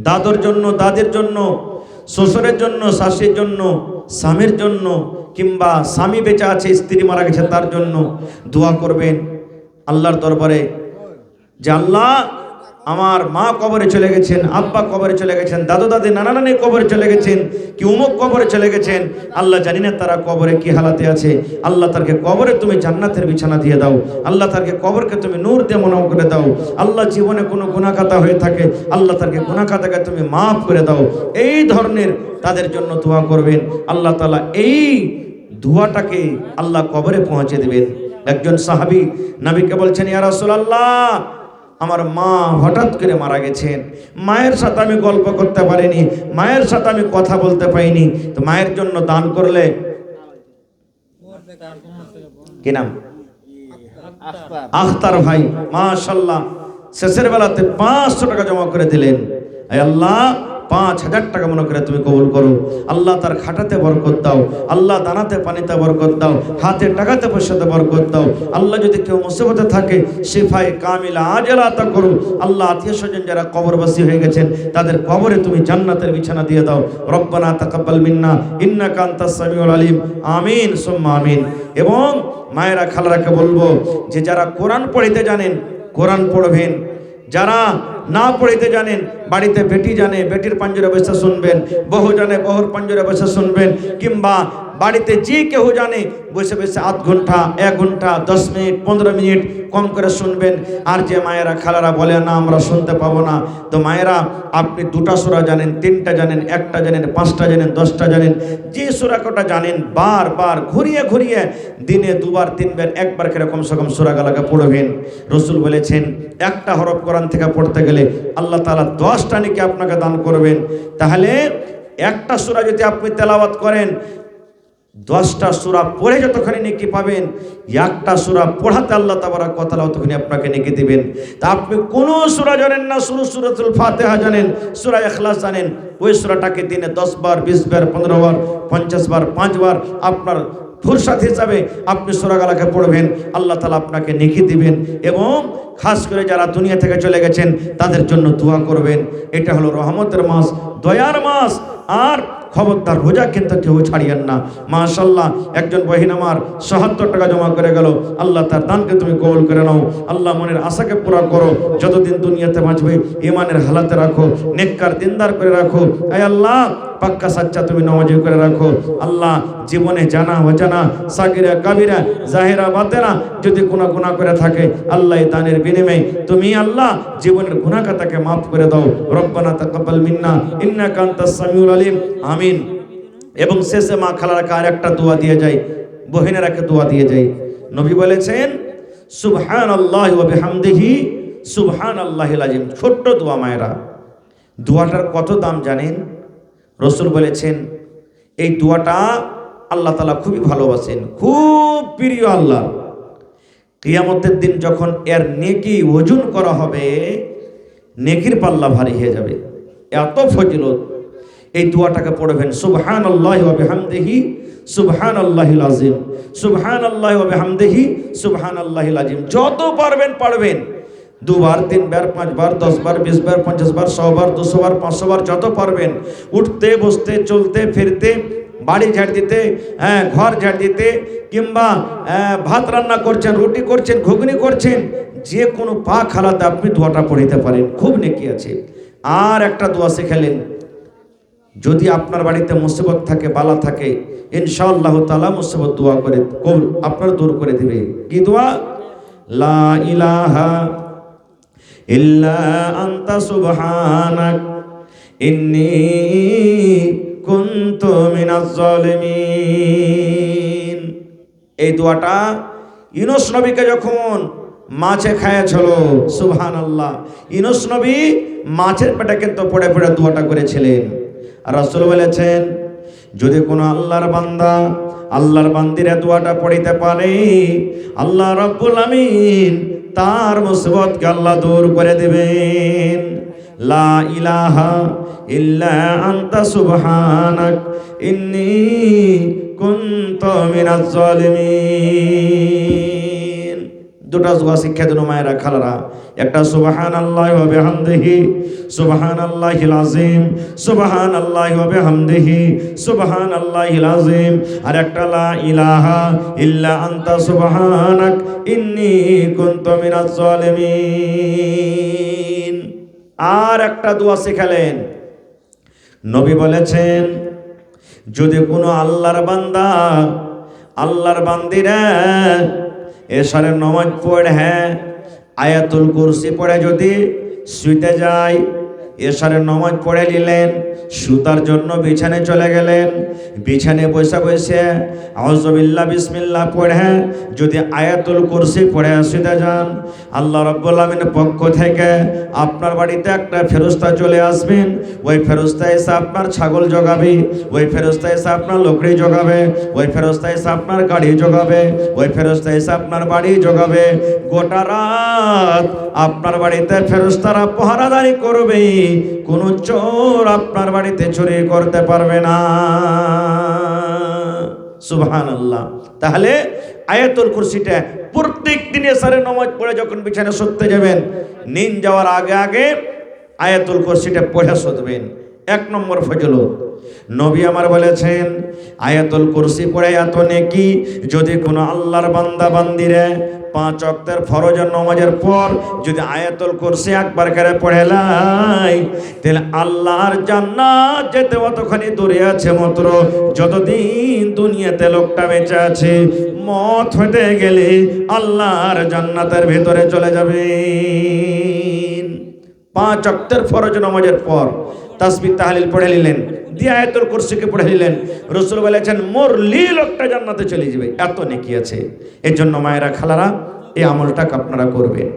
দাদুর জন্য দাদির জন্য শ্বশুরের জন্য শাশুড়ির জন্য স্বামীর জন্য, কিংবা স্বামী বেঁচে আছে স্ত্রী মারা গেছে তার জন্য দোয়া করবেন আল্লাহর দরবারে যে আল্লাহ আমার মা কবরে চলে গেছেন, আব্বা কবরে চলে গেছেন, দাদু দাদি নানা নানি কবরে চলে গেছেন, কি অমুক কবরে চলে গেছেন, আল্লাহ জানি না তারা কবরে কি হালাতে আছে, আল্লাহ তারকে কবরে তুমি জান্নাতের বিছানা দিয়ে দাও, আল্লাহ তারকে কবরকে তুমি নূর দিয়ে মনে করে দাও, আল্লাহ জীবনে কোনো গুনাহগাতা হয়ে থাকে আল্লাহ তারকে গুনাহগাতাকে তুমি মাফ করে দাও। এই ধরনের তাদের জন্য দোয়া করবেন, আল্লাহ তাআলা এই দোয়াটাকে আল্লাহ কবরে পৌঁছে দেবেন। একজন সাহাবী নবীকে বলছেন ইয়া রাসূলুল্লাহ, আমার মা হঠাৎ করে মারা গেছেন, মায়ের সাথে আমি গল্প করতে পারিনি, মায়ের সাথে আমি কথা বলতে পাইনি, তো মায়ের জন্য দান করলে, কি নাম, আখতার ভাই মাশাআল্লাহ শেষের বেলাতে 500 টাকা জমা করে দিলেন। আয় আল্লাহ 5000 টাকা মনে করে তুমি কবুল করো, আল্লাহ তার খাটাতে বরকত দাও, আল্লাহ দানাতে পানিতে বরকত দাও, হাতে টাকাতে পয়সাতে বরকত দাও, আল্লাহ যদি কেউ মুসিবতে থাকে শিফায়ে কামিলা আজলা আতা করো, আল্লাহ আত্মীয় স্বজন যারা কবরবাসী হয়ে গেছেন তাদের কবরে তুমি জান্নাতের বিছানা দিয়ে দাও। রব্বানা তাকাব্বাল মিন্না ইন্নাকা আনতাস সামিউল আলিম, আমিন সুম্মা আমিন। এবং মায়েরা খালারাকে বলবো যে যারা কোরআন পড়িতে জানেন কোরআন পড়বেন, যারা না পড়িতে জানেন বাড়িতে বেটি জানে বেটির পাঞ্জরে বসে শুনবেন, বহু জানে বহুর পাঞ্জরে বসে শুনবেন, কিংবা বাড়িতে যে কেউ জানে বসে বসে আধ ঘন্টা 1 ঘন্টা 10 মিনিট 15 মিনিট কম করে শুনবেন। আর যে মায়েরা খালারা বলে না আমরা শুনতে পাবো না, তো মায়েরা আপনি 2টা সূরা জানেন, 3টা জানেন, 1টা জানেন, 5টা জানেন, 10টা জানেন, যে সূরা কটা জানেন বারবার ঘুরিয়ে ঘুরিয়ে দিনে 2বার 3বার 1বার করে কমসে কম সূরাগুলোকে পড়বেন। রাসূল বলেছেন একটা হরফ কোরআন থেকে পড়তে গেলে আল্লাহ তাআলা 10টা নেকি আপনাকে দান করবেন। তাহলে একটা সূরা যদি আপনি তেলাওয়াত করেন 10টা সূরা পড়ে যতখানি নেকি পাবেন, একটা সূরা পড়াতে আল্লাহ তাবারক ওয়া তাআলা ততখানি আপনাকে নেকি দিবেন। তা আপনি কোন সূরা জানেন না, শুরু সূরাতুল ফাতিহা জানেন, সূরা ইখলাস জানেন, ওই সূরাটাকে দিনে 10 বার 20 বার 15 বার 50 বার 5 বার আপনার ফুরসাত হিসাবে আপনি সূরাগুলোকে পড়বেন, আল্লাহ তাআলা আপনাকে নেকি দিবেন। এবং খাস করে যারা দুনিয়া থেকে চলে গেছেন তাদের জন্য দোয়া করবেন। এটা হলো রহমতের মাস, দয়ার মাস। আর খবরদার রোজা কিন্তু কেউ ছাড়িয়েন না। মাশাআল্লাহ একজন বহিন আমার ৭৭ টাকা জমা করে গেল, আল্লাহ তার দানকে তুমি কবুল করে নাও, আল্লাহ মনের আশাকে পুরা করো, যতদিন দুনিয়াতে বাঁচবে ঈমানের হালাতে রাখো, নেককার দিনদার করে রাখো, আয় আল্লাহ পাক্কা সাচ্চা তুমি নামাজি করে রাখো। আল্লাহ জীবনে জানা অজানা সাগিরা কাবিরা জাহেরা বাতেনা যদি কোনো গুনাহ করে থাকে আল্লাহ এই দানের বিনিময়ে তুমি আল্লাহ জীবনের গুনাহ খাতাকে মাফ করে দাও। রব্বানা তাকাব্বাল মিন্না ইন্নাকা আনতাস সামিউল আলিম, আমিন। এবং শেষে মা খালারাকে আর একটা দোয়া দিয়ে যায়, বহিনেরাকে দোয়া দিয়ে যায়। নবী বলেছেন সুবহানাল্লাহি ওয়া বিহামদিহি সুবহানাল্লাহিল আযীম। ছোট্ট দোয়া মায়েরা, দোয়াটার কত দাম জানেন? রাসূল বলেছেন এই দোয়াটা আল্লাহ তাআলা খুবই ভালোবাসেন, খুব প্রিয় আল্লাহ। কিয়ামতের দিন যখন এর নেকি ওজন করা হবে, নেকির পাল্লা ভারী হয়ে যাবে, এত ফজিলত। এই দোয়াটাকে পড়বেন সুবহানাল্লাহি ওয়া বিহামদিহি সুবহানাল্লাহিল আযীম, সুবহানাল্লাহি ওয়া বিহামদিহি সুবহানাল্লাহিল আযীম। যত পারবেন পড়বেন, 2 বার 3 বার 5 বার 10 বার 20 বার 50 বার 100 বার 200 বার 500 বার যত পারবেন। উঠতে বসতে চলতে ফিরতে, বাড়ি ঝাড় দিতে, ঘর ঝাড় দিতে, কিংবা ভাত রান্না করছেন, রুটি করছেন, ঘুগনি করছেন, যে কোনো পাক হালাতে আপনি দোয়াটা পড়িতে পারেন, খুব নেকি আছে। আর একটা দোয়া শিখালেন, যদি আপনার বাড়িতে মুসিবত থাকে, বালা থাকে, ইনশাআল্লাহ তাআলা মুসিবত দোয়া করে আপনার দূর করে দিবে। কি দোয়া? লা ইলাহা ইল্লা আনতা সুবহানাক ইন্নী কুনতু মিনাজ জালিমিন। এই দোয়াটা ইউনূস নবীকে যখন মাছে খাইয়াছিল, সুবহানাল্লাহ, ইউনূস নবী মাছের পেটে কিন্তু পড়ে পড়ে দোয়াটা করেছিলেন। আর রাসূল বলেছেন যদি কোনো আল্লাহর বান্দা, আল্লাহর বান্দিরা দোয়াটা পড়িতে পারে, আল্লাহ রাব্বুল আমিন তার মুসিবতকে আল্লাহ দূর করে দেবেন। লা ইলাহা ইল্লা আনতা সুবহানাক ইন্নী কুনতু মিনাজ জালিমিন। দুটা দোয়া শিক্ষা দিন মায়েরা খালারা। একটা সুবহানাল্লাহি ওয়া বিহামদিহি সুবহানাল্লাহিল আযীম, সুবহানাল্লাহি ওয়া বিহামদিহি সুবহানাল্লাহিল আযীম। আর একটা লা ইলাহা ইল্লা আনতা সুবহানাক ইন্নী কুনতু মিনাজ জালিমিন। আর একটা দোয়া শিখালেন, নবী বলেছেন যদি কোনো আল্লাহর বান্দা, আল্লাহর বান্দিরা এশারের নামাজ পড়ে, আয়াতুল কুরসি পড়ে যদি শুইতে যায়, এশারের নামাজ পড়ে নিলেন, সুতার জন্য বিছানে চলে গেলেন, বিছানে বসে বসে আউযুবিল্লাহ বিসমিল্লাহ পড়ে যদি আয়াতুল কুরসি পড়ে শুইতে যান, আল্লাহ রাব্বুল আমিনের পক্ষ থেকে আপনার বাড়িতে একটা ফেরেশতা চলে আসবেন। ওই ফেরেশতা এসে আপনার ছাগল জগাবে, ওই ফেরেশতা এসে আপনার লোকড়ি জগাবে, ওই ফেরেশতা এসে আপনার গাড়ি জগাবে, ওই ফেরেশতা এসে আপনার বাড়ি জগাবে। গোটা রাত আপনার বাড়িতে ফেরেশতারা পাহারাদারি করবে, কোনো চোর আপনার বাড়িতে চুরি করতে পারবে না। সুবহানাল্লাহ। তাহলে আয়াতুল কুরসিটা প্রত্যেক দিন এশারের নামাজ পড়ে যখন বিছানায় শুতে যাবেন, নিন যাওয়ার আগে আগে আয়াতুল কুরসিটা পড়ে শুতবেন। 1 নম্বর ফজিলত। নবী আমার বলেছেন আয়াতুল কুরসি পড়ে এত নেকি, যদি কোনো আল্লাহর বান্দা বান্দিরে 5 ওয়াক্তের ফরজ নামাজের পর যদি আয়াতুল কুরসি একবার করে পড়ে লাই, তাহলে আল্লাহর জান্নাত যেতে অতখানি দূরে আছে মাত্র যতদিন দুনিয়াতে লোকটা বেঁচে আছে। মত হতে গেলে আল্লাহর জান্নাতের ভিতরে চলে যাবে। 5 ওয়াক্তের ফরজ নামাজের পর তাসবিহ তাহলিল পড়ে নিলেন, দিয়ে আয়াতুল কুরসিকে পড়ে নিলেন, রাসূল বলেছেন মরলি লোকটা জান্নাতে চলে যাবে, এত নেকি আছে। এর জন্য মায়েরা খালারা এই আমলটাকে আপনারা করবেন।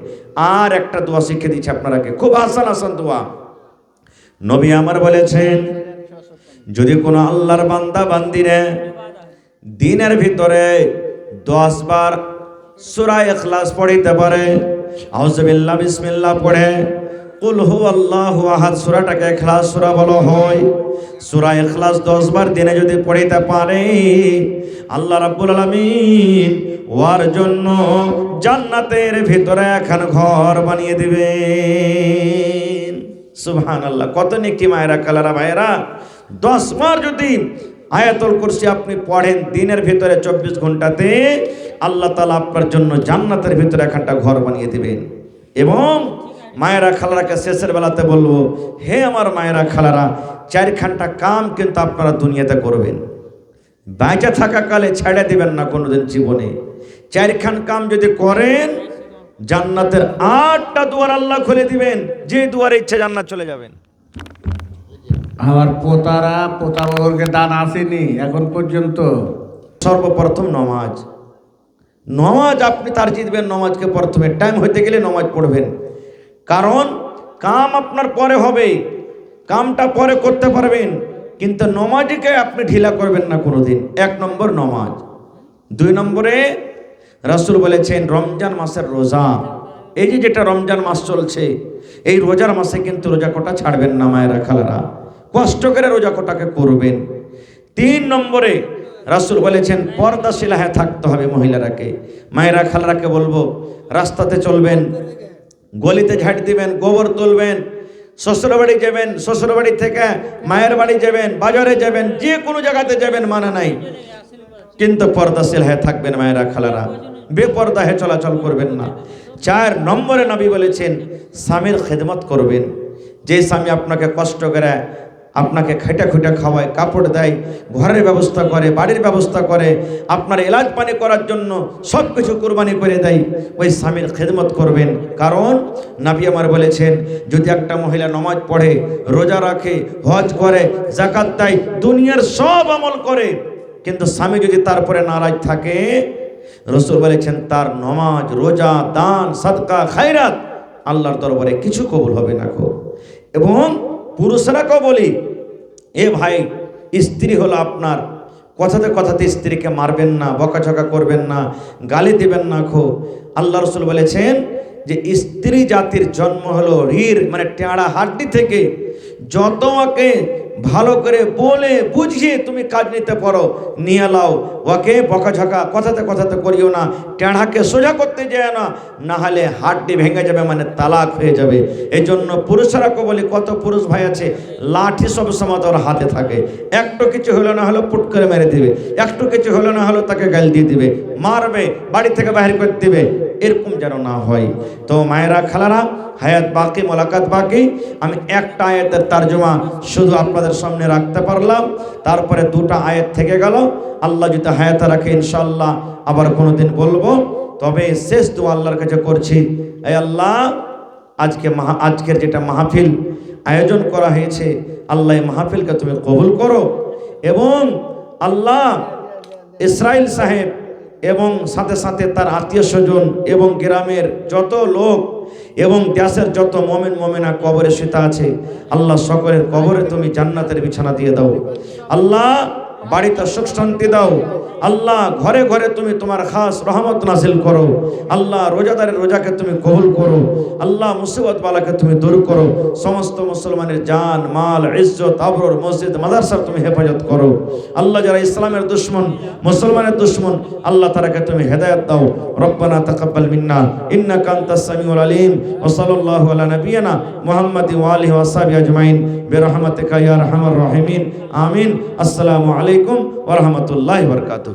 আর একটা দোয়া শিখে দিচ্ছি আপনারাকে, খুব আসান আসান দোয়া। নবী আমার বলেছেন যদি কোনো আল্লাহর বান্দা বান্দিরে দিনের ভিতরে 10 বার সূরা ইখলাস পড়িতে পারে, আউযুবিল্লাহ বিসমিল্লাহ পড়ে, কুল হুয়াল্লাহু আহাদ সূরাটাকে ইখলাস সূরা বলা হয়, সূরা ইখলাস 10 বার দিনে যদি পড়িতে পারে, আল্লাহ রাব্বুল আলামিন ওর জন্য জান্নাতের ভিতরে এখন ঘর বানিয়ে দিবেন। সুবহানাল্লাহ। কত নেকি মায়েরা খালারা ভাইয়েরা। 10 বার যদি আয়াতুল কুরসি আপনি পড়েন দিনের ভিতরে 24 ঘন্টাতে, আল্লাহ তাআলা আপনার জন্য জান্নাতের ভিতরে একটা ঘর বানিয়ে দিবেন। এবং মায়েরা খালারাকে শেষের বেলাতে বলবো, হে আমার মায়েরা খালারা, 4খানটা কাম কিন্তু আপনারা দুনিয়াতে করবেন, বেঁচে থাকাকালে ছেড়ে দিবেন না কোনোদিন জীবনে। 4খান কাম যদি করেন, জান্নাতের 8টা দুয়ার আল্লাহ খুলে দিবেন, যে দুয়ারে ইচ্ছে জান্নাত চলে যাবেন। আমার পোতাবাবুরকে দান আসেনি এখন পর্যন্ত। সর্বপ্রথম নমাজ। নমাজ আপনি তার জিতবেন, নমাজকে প্রথমে টাইম হইতে গেলে নমাজ পড়বেন। কারণ কাম আপনার পরে হবে, কামটা পরে করতে পারবেন, কিন্তু নমাজকে আপনি ঢিলা করবেন না কোনোদিন। 1 নম্বর নমাজ। 2 নম্বরে রাসূল বলেছেন রমজান মাসের রোজা। এই যে যেটা রমজান মাস চলছে, এই রোজার মাসে কিন্তু রোজা কোটা ছাড়বেন না মায়েরা খালারা, কষ্ট করে রোজা কোটাকে করবেন। 3 নম্বরে রাসূল বলেছেন পর্দাশীল হয়ে থাকতে হবে মহিলারাকে। মায়েরা খালারাকে বলবো রাস্তাতে চলবেন, গলিতে ঝাড় দিবেন, গোবর তুলবেন, শ্বশুর বাড়ি যাবেন, শ্বশুর বাড়ি থেকে মায়ের বাড়ি যাবেন, বাজারে যাবেন, যে কোনো জায়গাতে যাবেন মানা নাই, কিন্তু পর্দাশীল হয়ে থাকবেন মায়েরা খালারা, বেপর্দা হয়ে চলাচল করবেন না। 4 নম্বরে নবী বলেছেন স্বামীর খেদমত করবেন। যে স্বামী আপনাকে কষ্ট করে, আপনাকে খেটে খুঁটে খাওয়ায়, কাপড় দেয়, ঘরের ব্যবস্থা করে, বাড়ির ব্যবস্থা করে, আপনার এলাজ পানি করার জন্য সব কিছু কুরবানি করে দেয়, ওই স্বামীর খেদমত করবেন। কারণ নবী আমার বলেছেন যদি একটা মহিলা নামাজ পড়ে, রোজা রাখে, হজ করে, যাকাত দেয়, দুনিয়ার সব আমল করে, কিন্তু স্বামী যদি তারপরে নারাজ থাকে, রাসূল বলেছেন তার নামাজ, রোজা, দান, সাদকা, খায়রাত আল্লাহর দরবারে কিছু কবুল হবে না। এবং পুরুষরাকেও বলি, এ ভাই, স্ত্রী হলো আপনার, কথাতে কথাতে স্ত্রীকে মারবেন না, বকাঝকা করবেন না, গালি দিবেন না। আল্লাহ রাসূল বলেছেন যে স্ত্রী জাতির জন্ম হলো রির মানে টেঁড়া হাড্ডি থেকে। যত ওকে ভালো করে বলে বুঝিয়ে তুমি কাজ নিতে পারো নিয়ে লাও, ওকে বকাঝকা কথাতে কথাতে করিও না, টেঁড়াকে সোজা করতে যায় না, না হলে হাড্ডি ভেঙে যাবে, মানে তালাক হয়ে যাবে। এই জন্য পুরুষরাকে বলি, কত পুরুষ ভাই আছে লাঠি সব সময় ওর হাতে থাকে, একটু কিছু হলো না হলো পুট করে মেরে দিবে, একটু কিছু হলো না হলো তাকে গাল দিয়ে দিবে, মারবে, বাড়ি থেকে বাহির করে দিবে, এরকম যেন না হয়। তো মায়েরা খালারা, হায়াত বাকি, মোলাকাত বাকি। আমি একটা আয়াতের তরজমা শুধু আপনাদের সামনে রাখতে পারলাম, তারপরে 2টা আয়াত থেকে গেল। আল্লাহ যদি হায়াত রাখে ইনশাআল্লাহ আবার কোনোদিন বলবো। তবে শেষ দোয়া আল্লাহর কাছে করছি, এই আল্লাহ আজকের যেটা মাহফিল আয়োজন করা হয়েছে, আল্লাহ এই মাহফিলকে তুমি কবুল করো। এবং আল্লাহ ইসরাইল সাহেব এবং সাথে সাথে তার আত্মীয় স্বজন এবং গ্রামের যত লোক এবং দেশের যত মুমিন মুমিনা কবরে শুতে আছে, আল্লাহ সকলের কবরে তুমি জান্নাতের বিছানা দিয়ে দাও। আল্লাহ বাড়িতে সুখ শান্তি দাও। আল্লাহ ঘরে ঘরে তুমি তোমার খাস রহমত নাজিল করো। আল্লাহ রোজাদারের রোজাকে তুমি কবুল করো। আল্লাহ মুসিবত বালাকে তুমি দূর করো। সমস্ত মুসলমানের জান মাল ইজ্জত আবরুর মসজিদ মাদ্রাসার তুমি হেফাজত করো। আল্লাহ যারা ইসলামের দুশমন, মুসলমানের দুশমন, আল্লাহ তারাকে তুমি হেদায়েত দাও। রব্বানা তাকাব্বাল মিন্না ইন্নাকা আনতাস সামিউল আলিম ওয়া সাল্লাল্লাহু আলা নাবিয়িনা মুহাম্মাদিন ওয়া আলিহি ওয়া সাহবিহি আজমাইন বিরহমাতিকা ইয়া আরহামার রাহিমিন। আমিন। আসসালামু আলাইকুম ওয়া রাহমাতুল্লাহি ওয়া বারাকাতুহু।